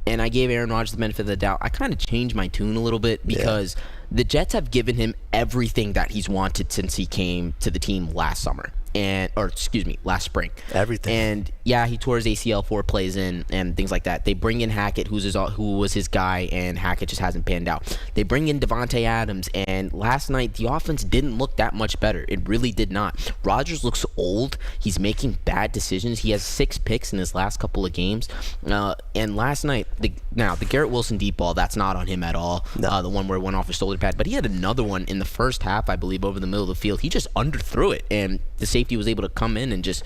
And I gave Aaron Rodgers the benefit of the doubt. I kind of changed my tune a little bit because the Jets have given him everything that he's wanted since he came to the team last summer. last spring. Everything. And yeah, he tore his ACL 4 plays in and things like that. They bring in Hackett, who was his guy, and Hackett just hasn't panned out. They bring in Devontae Adams, and last night the offense didn't look that much better. It really did not. Rodgers looks old. He's making bad decisions. He has 6 picks in his last couple of games. And last night, the Garrett Wilson deep ball, that's not on him at all. No. The one where it went off his shoulder pad. But he had another one in the first half, I believe, over the middle of the field. He just underthrew it, and the safety was able to come in and just,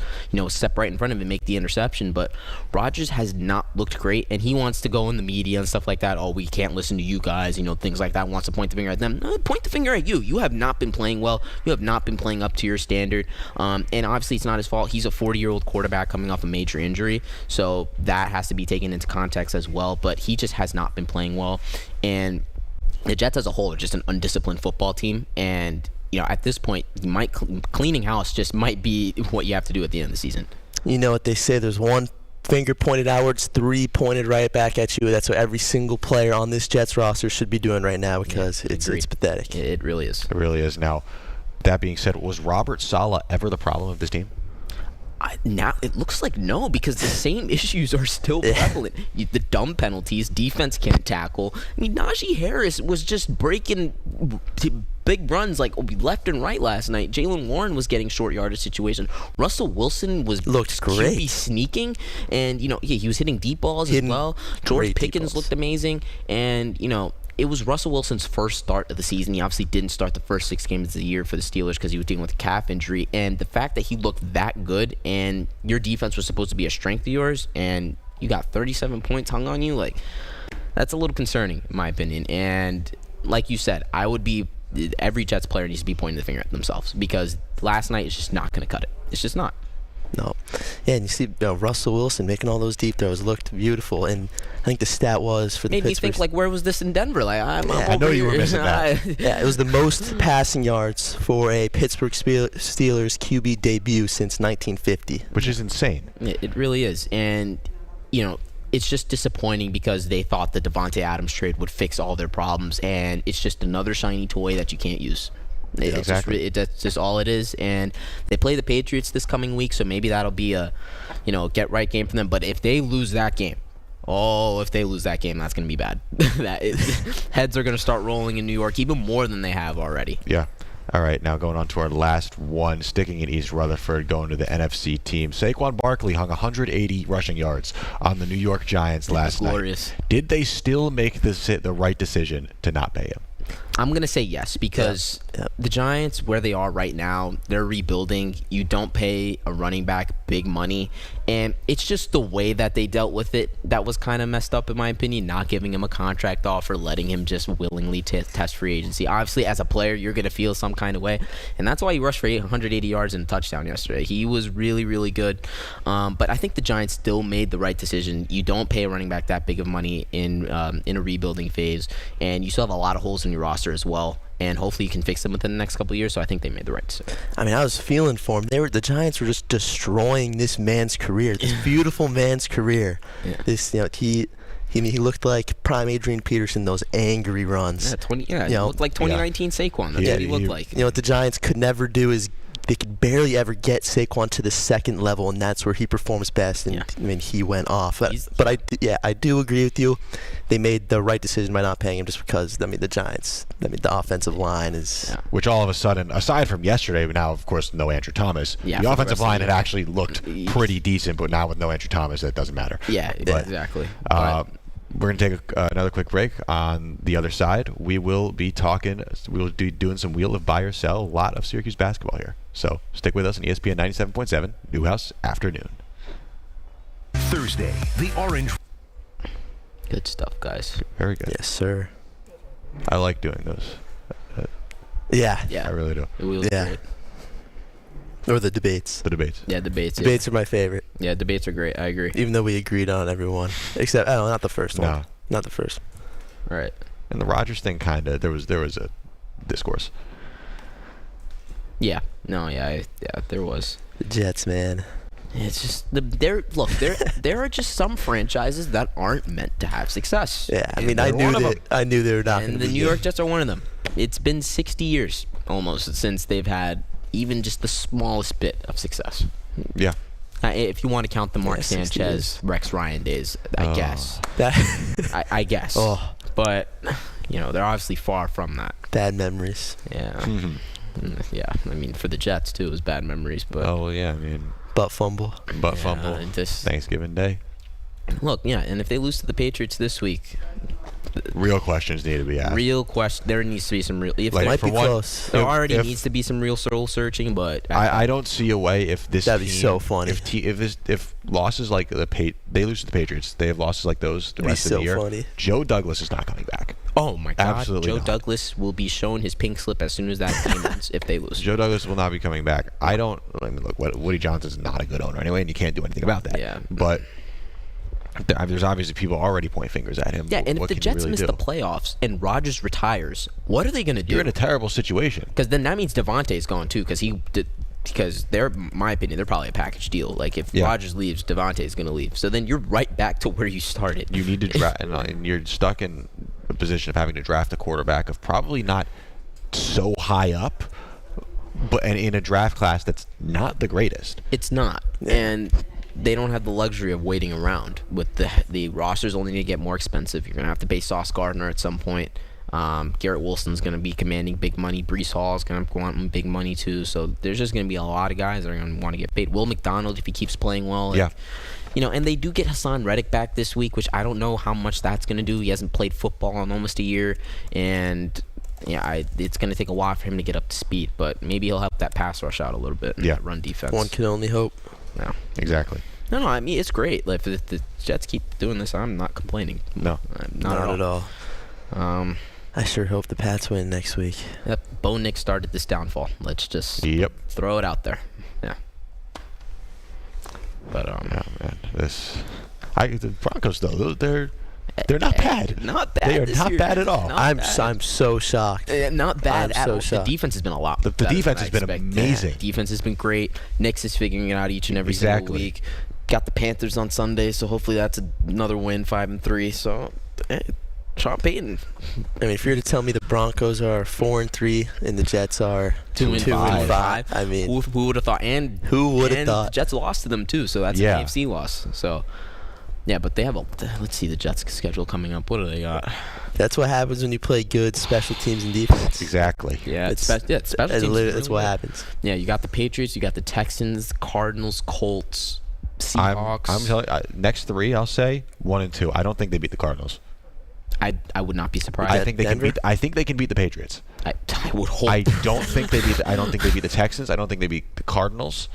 step right in front of him and make the interception. But Rodgers has not looked great, and he wants to go in the media and stuff like that. Oh, we can't listen to you guys, things like that. Wants to point the finger at them. No, point the finger at you. You have not been playing well. You have not been playing up to your standard. And obviously it's not his fault. He's a 40-year-old quarterback coming off a major injury, so that has to be taken into context as well. But he just has not been playing well. And the Jets as a whole are just an undisciplined football team, and at this point, cleaning house just might be what you have to do at the end of the season. You know what they say, there's one finger pointed outwards, 3 pointed right back at you. That's what every single player on this Jets roster should be doing right now, because it's pathetic. It really is. It really is. Now, that being said, was Robert Saleh ever the problem of this team? Now it looks like no, because the same issues are still prevalent. The dumb penalties, defense can't tackle. I mean, Najee Harris was just breaking big runs like left and right last night. Jaylen Warren was getting short yardage situation. Russell Wilson looked great, QB sneaking, and he was hitting deep balls as well. George Pickens looked amazing, and it was Russell Wilson's first start of the season. He obviously didn't start the first 6 games of the year for the Steelers because he was dealing with a calf injury. And the fact that he looked that good, and your defense was supposed to be a strength of yours, and you got 37 points hung on you, that's a little concerning in my opinion. And like you said, every Jets player needs to be pointing the finger at themselves, because last night is just not going to cut it. It's just not. No. Yeah, and you see Russell Wilson making all those deep throws looked beautiful, and I think the stat was for the Pittsburgh. Made me think, where was this in Denver? I know you were missing that. Yeah, it was the most passing yards for a Pittsburgh Steelers QB debut since 1950. Which is insane. It really is, and it's just disappointing because they thought the Devontae Adams trade would fix all their problems, and it's just another shiny toy that you can't use. Exactly. That's just all it is. And they play the Patriots this coming week, so maybe that'll be a get right game for them. But if they lose that game, that's going to be bad. Heads are going to start rolling in New York even more than they have already. Yeah. All right, now going on to our last one, sticking in East Rutherford, going to the NFC team. Saquon Barkley hung 180 rushing yards on the New York Giants last night. Glorious. Did they still make the right decision to not pay him? I'm going to say yes, because the Giants, where they are right now, they're rebuilding. You don't pay a running back big money, and it's just the way that they dealt with it that was kind of messed up, in my opinion, not giving him a contract offer, letting him just willingly test free agency. Obviously, as a player, you're going to feel some kind of way, and that's why he rushed for 180 yards and a touchdown yesterday. He was really, really good, but I think the Giants still made the right decision. You don't pay a running back that big of money in a rebuilding phase, and you still have a lot of holes in your roster as well, and hopefully you can fix them within the next couple of years. So I think they made the right decision. I mean, I was feeling for him. The Giants were just destroying this man's career, this beautiful man's career. Yeah. This, he looked like prime Adrian Peterson, those angry runs. He looked like 2019 Saquon. That's what he looked like. What the Giants could never do is they could barely ever get Saquon to the second level, and that's where he performs best. And I mean, he went off. But I do agree with you. They made the right decision by not paying him, just because the Giants, the offensive line is which all of a sudden, aside from yesterday, now of course no Andrew Thomas, the offensive line had actually looked pretty decent, but now with no Andrew Thomas, that doesn't matter. Exactly. We're going to take another quick break. On the other side, we will be doing some wheel of buy or sell, a lot of Syracuse basketball here. So stick with us on ESPN 97.7, Newhouse Afternoon. Thursday, the Orange. Good stuff, guys. Very good. Yes, sir. I like doing those. Yeah. I really do. The wheel's great. Or the debates. Yeah, debates. Debates are my favorite. Yeah, debates are great. I agree. Even though we agreed on everyone, except not the first one. Not the first. Right. And the Rodgers thing, kind of, there was a discourse. Yeah. No. Yeah. There was. The Jets, man. It's just there are just some franchises that aren't meant to have success. Yeah, I mean, I knew they were not. And the New York Jets are one of them. It's been 60 years almost since they've had even just the smallest bit of success. Yeah. If you want to count the Mark Sanchez, Rex Ryan days, I guess. I guess. Oh. But, they're obviously far from that. Bad memories. Yeah. Yeah. I mean, for the Jets, too, it was bad memories. But yeah. I mean, butt fumble. Fumble. Thanksgiving Day. Look, and if they lose to the Patriots this week, real questions need to be asked. There needs to be some real. If might be close. There already needs to be some real soul searching, but I don't see a way if this. That'd be so funny. If losses like they lose to the Patriots, they have losses like those the rest of the year. Funny. Joe Douglas is not coming back. Oh my God! Absolutely Joe not. Douglas will be shown his pink slip as soon as that game ends if they lose. Joe Douglas will not be coming back. Look, Woody Johnson's not a good owner anyway, and you can't do anything about that. Yeah. But there's obviously people already pointing fingers at him. Yeah, and if the Jets miss the playoffs and Rodgers retires, what are they going to do? You're in a terrible situation. Because then that means Devontae's gone too. Because they're, in my opinion, they're probably a package deal. Like if Rodgers leaves, Devontae's going to leave. So then you're right back to where you started. You need to draft, and you're stuck in a position of having to draft a quarterback of probably not so high up, but and in a draft class that's not the greatest. It's not, and they don't have the luxury of waiting around. With the roster's only going to get more expensive. You're going to have to pay Sauce Gardner at some point. Garrett Wilson's going to be commanding big money. Breece Hall's going to want big money too. So there's just going to be a lot of guys that are going to want to get paid. Will McDonald, if he keeps playing well. And they do get Hassan Reddick back this week, which I don't know how much that's going to do. He hasn't played football in almost a year. And it's going to take a while for him to get up to speed. But maybe he'll help that pass rush out a little bit. Yeah. Run defense. One can only hope. No. Exactly. No, I mean, it's great. Like, if the Jets keep doing this, I'm not complaining. No. Not at all. I sure hope the Pats win next week. Yep. Bo Nix started this downfall. Let's just throw it out there. Yeah. But man, the Broncos though, they're not bad. Not bad. They are not bad at all. I'm so shocked. Not bad at all. Shocked. The defense has been a lot. The defense has been amazing. The defense has been great. Nix is figuring it out each and every single week. Got the Panthers on Sunday, so hopefully that's another win, 5-3. So, Sean Payton. I mean, if you were to tell me the Broncos are 4-3 and the Jets are 2-5, I mean, who would have thought? And who would have thought? The Jets lost to them too, so that's an AFC loss. So, yeah, but they have let's see the Jets' schedule coming up. What do they got? That's what happens when you play good special teams and defense. Exactly. Yeah, special teams. That's what happens. Yeah, you got the Patriots, you got the Texans, Cardinals, Colts, Seahawks. I'm telling you, next three, I'll say 1 and 2. I don't think they beat the Cardinals. I would not be surprised. I think they can beat the Patriots. I would hope. I don't think they beat the Texans. I don't think they beat the Cardinals.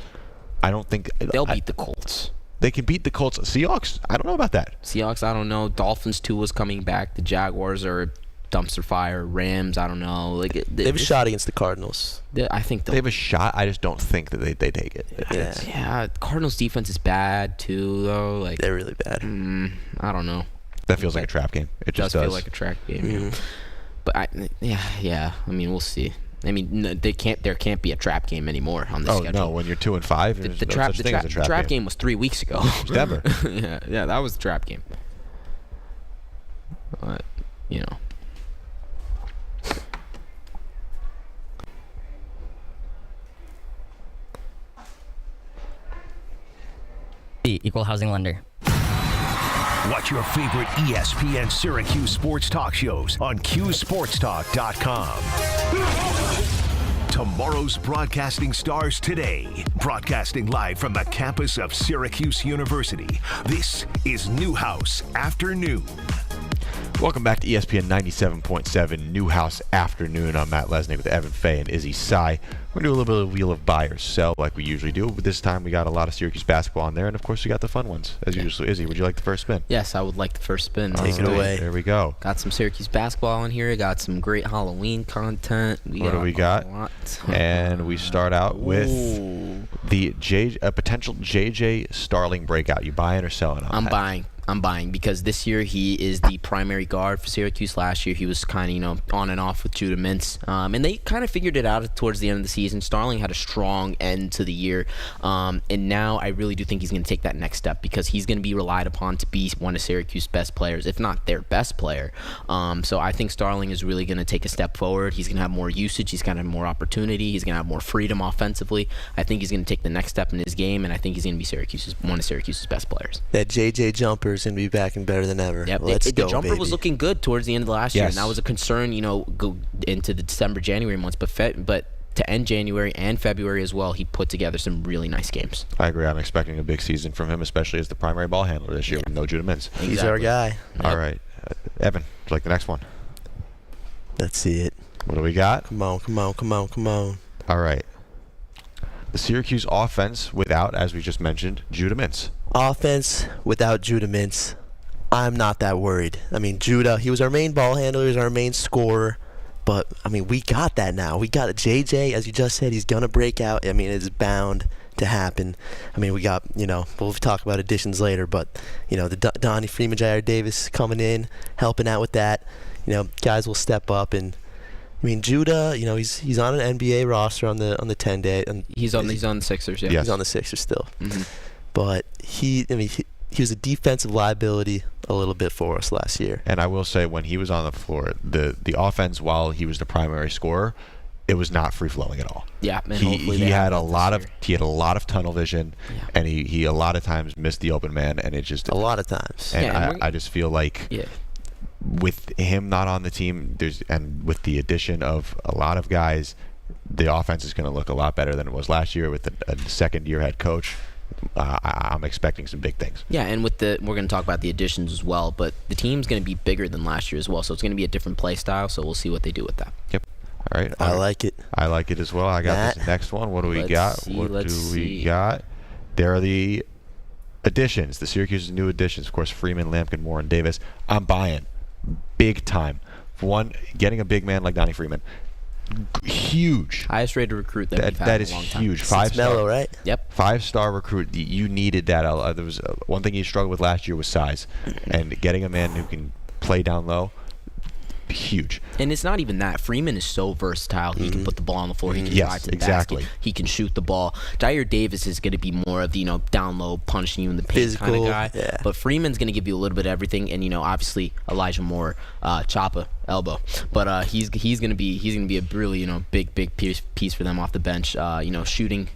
I don't think they'll beat the Colts. They can beat the Colts. Seahawks? I don't know about that. Seahawks, I don't know. Dolphins, Tua's coming back. The Jaguars are dumpster fire. Rams, I don't know. They have a shot against the Cardinals. I think they have a shot. I just don't think that they take it. Yeah. Cardinals defense is bad too, though. They're really bad. I don't know. That feels like a trap game. It just does feel like a trap game. Mm-hmm. But I mean, we'll see. I mean, there can't be a trap game anymore on the schedule. Oh no, when you're 2 and 5, the trap game was 3 weeks ago. Denver. yeah, that was the trap game. But Equal housing lender. Watch your favorite ESPN Syracuse sports talk shows on QSportsTalk.com. Tomorrow's broadcasting stars today. Broadcasting live from the campus of Syracuse University. This is Newhouse Afternoon. Welcome back to ESPN 97.7 Newhouse Afternoon. I'm Matt Lesnick with Evan Fay and Izzy Sy. We're going to do a little bit of wheel of buy or sell like we usually do, but this time we got a lot of Syracuse basketball in there, and of course we got the fun ones, as usual. Izzy, would you like the first spin? Yes, I would like the first spin. Take it away. There we go. Got some Syracuse basketball in here. Got some great Halloween content. What do we got? And we start out with a potential JJ Starling breakout. You buying or selling on that? I'm buying. I'm buying because this year he is the primary guard for Syracuse. Last year he was kind of, on and off with Judah Mintz. And they kind of figured it out towards the end of the season. Starling had a strong end to the year. And now I really do think he's going to take that next step because he's going to be relied upon to be one of Syracuse's best players, if not their best player. So I think Starling is really going to take a step forward. He's going to have more usage. He's going to have more opportunity. He's going to have more freedom offensively. I think he's going to take the next step in his game, and I think he's going to be one of Syracuse's best players. That JJ jumper is going to be back and better than ever. Yep. The jumper baby. was looking good towards the end of the last year, and that was a concern, go into the December, January months. But to end January and February as well, he put together some really nice games. I agree. I'm expecting a big season from him, especially as the primary ball handler this year with no Judah Mintz. Exactly. He's our guy. Yep. All right. Evan, would you like the next one? Let's see it. What do we got? Come on. All right. The Syracuse offense without, as we just mentioned, Judah Mintz. Offense without Judah Mintz, I'm not that worried. I mean, Judah, he was our main ball handler, he was our main scorer. But, I mean, we got that now. We got a JJ, as you just said, he's going to break out. I mean, it's bound to happen. I mean, we got, we'll talk about additions later, but, the Donnie Freeman, Jair Davis coming in, helping out with that. Guys will step up. And, I mean, Judah, he's on an NBA roster on the 10-day. He's on the Sixers, yeah. Yes. He's on the Sixers still. Mm-hmm. But he was a defensive liability a little bit for us last year. And I will say, when he was on the floor, the offense, while he was the primary scorer, it was not free flowing at all. Yeah, man. He had a lot of tunnel vision, and he a lot of times missed the open man, and it just a lot of times. And I just feel like with him not on the team, and with the addition of a lot of guys, the offense is going to look a lot better than it was last year with a second-year head coach. I'm expecting some big things. Yeah, and we're going to talk about the additions as well, but the team's going to be bigger than last year as well, so it's going to be a different play style, so we'll see what they do with that. Yep. All right. I like it. I like it as well. I got this next one. What do we got? Let's see. There are the additions, the Syracuse's new additions. Of course, Freeman, Lampkin, Moore, and Davis. I'm buying big time. For one, getting a big man like Donnie Freeman. Huge. Highest rated recruit that we've had in a long time. That is huge. It's Mello, right? Yep. 5-star recruit. You needed that. There was one thing he struggled with last year was size, and getting a man who can play down low, huge. And it's not even that. Freeman is so versatile. He can put the ball on the floor. He can drive to the basket. He can shoot the ball. Jair Davis is going to be more of the down low, punching you in the paint kind of guy. Yeah. But Freeman's going to give you a little bit of everything. And obviously Elijah Moore, chopper, elbow. But he's going to be a really big piece for them off the bench. Shooting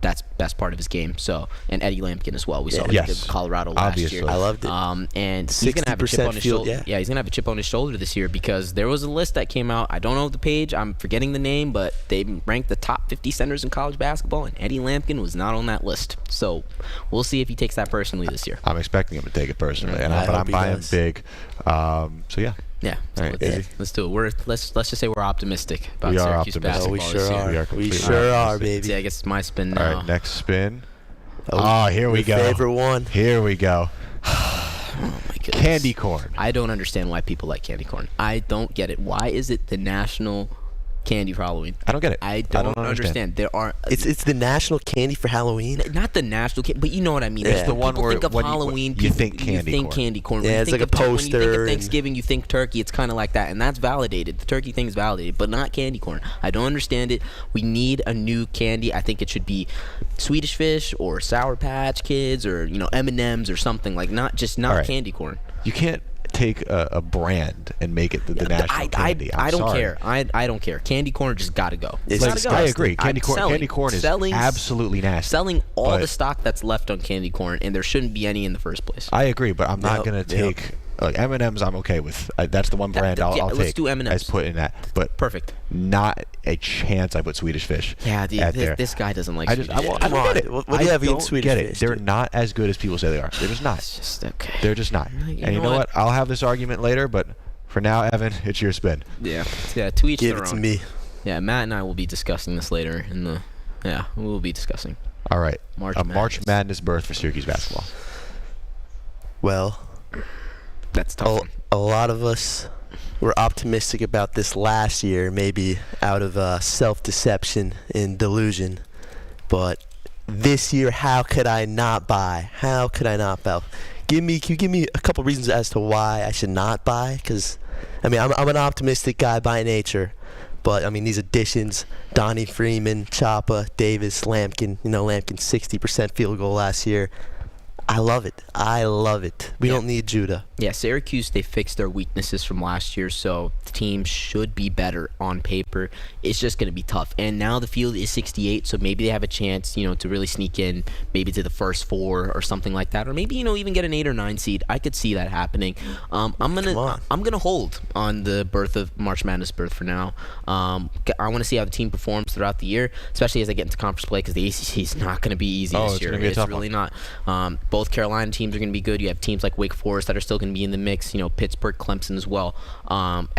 that's best part of his game. So, and Eddie Lampkin as well. We saw what he did with Colorado last year. I loved it. And he's gonna have a chip on his shoulder. Yeah, he's gonna have a chip on his shoulder this year because there was a list that came out. I don't know the page. I'm forgetting the name, but they ranked the top 50 centers in college basketball, and Eddie Lampkin was not on that list. So, we'll see if he takes that personally this year. I'm expecting him to take it personally, but I'm buying big. So yeah. Yeah, so right, let's do it. Let's just say we're optimistic about Syracuse basketball. We sure this year. are. We sure are, baby. Yeah, I guess it's my spin now. All right, next spin. Here we go. Favorite one. Here we go. Oh my goodness. Candy corn. I don't understand why people like candy corn. I don't get it. Why is it the national candy for Halloween? I don't get it. I don't understand. There are. It's the national candy for Halloween. Not the national candy, but you know what I mean. It's the one people where think of when Halloween. you think candy corn. Candy corn. Yeah, it's like a poster. When you think of Thanksgiving, you think turkey. It's kind of like that, and that's validated. The turkey thing is validated, but not candy corn. I don't understand it. We need a new candy. I think it should be Swedish Fish or Sour Patch Kids or M&Ms or something like not candy corn. You can't take a brand and make it the national candy. I don't care. I don't care. Candy corn just gotta go. It's gotta go. I agree. Candy corn is absolutely nasty. Selling all the stock that's left on candy corn, and there shouldn't be any in the first place. I agree, but I'm not gonna take like M&M's. I'm okay with. That's the one brand I'll take. Let's do M&M's. As put in that, but perfect. Not a chance. I put Swedish Fish. Yeah, this guy doesn't like. I Swedish don't Fish. get it. What do you have against Swedish Fish? They're not as good as people say they are. They're just not. It's just okay. They're just not. And you know what? I'll have this argument later, but for now, Evan, it's your spin. Yeah. To each Give their it own. to me. Yeah, Matt and I will be discussing this later in the. Yeah, we will be discussing. All right. March Madness berth for Syracuse basketball. Well, that's tough. A lot of us were optimistic about this last year, maybe out of self-deception and delusion. But this year, how could I not buy? How could I not buy? can you give me a couple reasons as to why I should not buy? Because, I mean, I'm an optimistic guy by nature. But, I mean, these additions, Donnie Freeman, Chapa, Davis, Lampkin, Lampkin 60% field goal last year. I love it. We don't need Judah. Yeah, Syracuse, they fixed their weaknesses from last year, so the team should be better on paper. It's just going to be tough. And now the field is 68, so maybe they have a chance, to really sneak in maybe to the first 4 or something like that, or maybe, even get an 8 or 9 seed. I could see that happening. I'm gonna hold on the March Madness berth for now. I want to see how the team performs throughout the year, especially as they get into conference play, because the ACC is not going to be easy this year. It's really not. Both Carolina teams are going to be good. You have teams like Wake Forest that are still going to be in the mix. Pittsburgh, Clemson as well.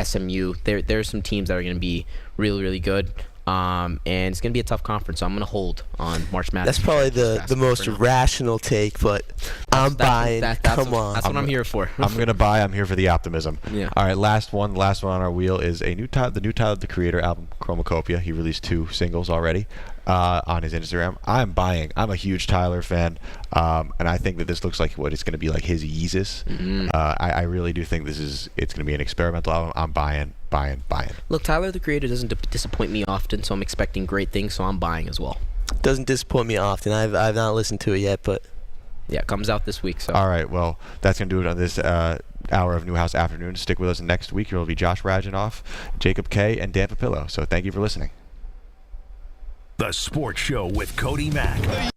SMU. There's some teams that are going to be really, really good. And it's going to be a tough conference, so I'm going to hold on March Madness. That's probably the most rational take, but I'm buying. Come on. That's what I'm here for. I'm going to buy. I'm here for the optimism. Yeah. All right, last one on our wheel is the new Tyler, the Creator album, Chromacopia. He released 2 singles already on his Instagram. I'm buying. I'm a huge Tyler fan, and I think that this looks like what it's going to be like his Yeezus. Mm-hmm. I really do think it's going to be an experimental album. I'm buying. Look, Tyler, the Creator, doesn't disappoint me often, so I'm expecting great things, so I'm buying as well. Doesn't disappoint me often. I've not listened to it yet, but yeah, it comes out this week. So all right, well, that's going to do it on this hour of Newhouse Afternoon. Stick with us next week. There will be Josh Rajanoff, Jacob K., and Dan Papillo. So thank you for listening. The Sports Show with Cody Mack.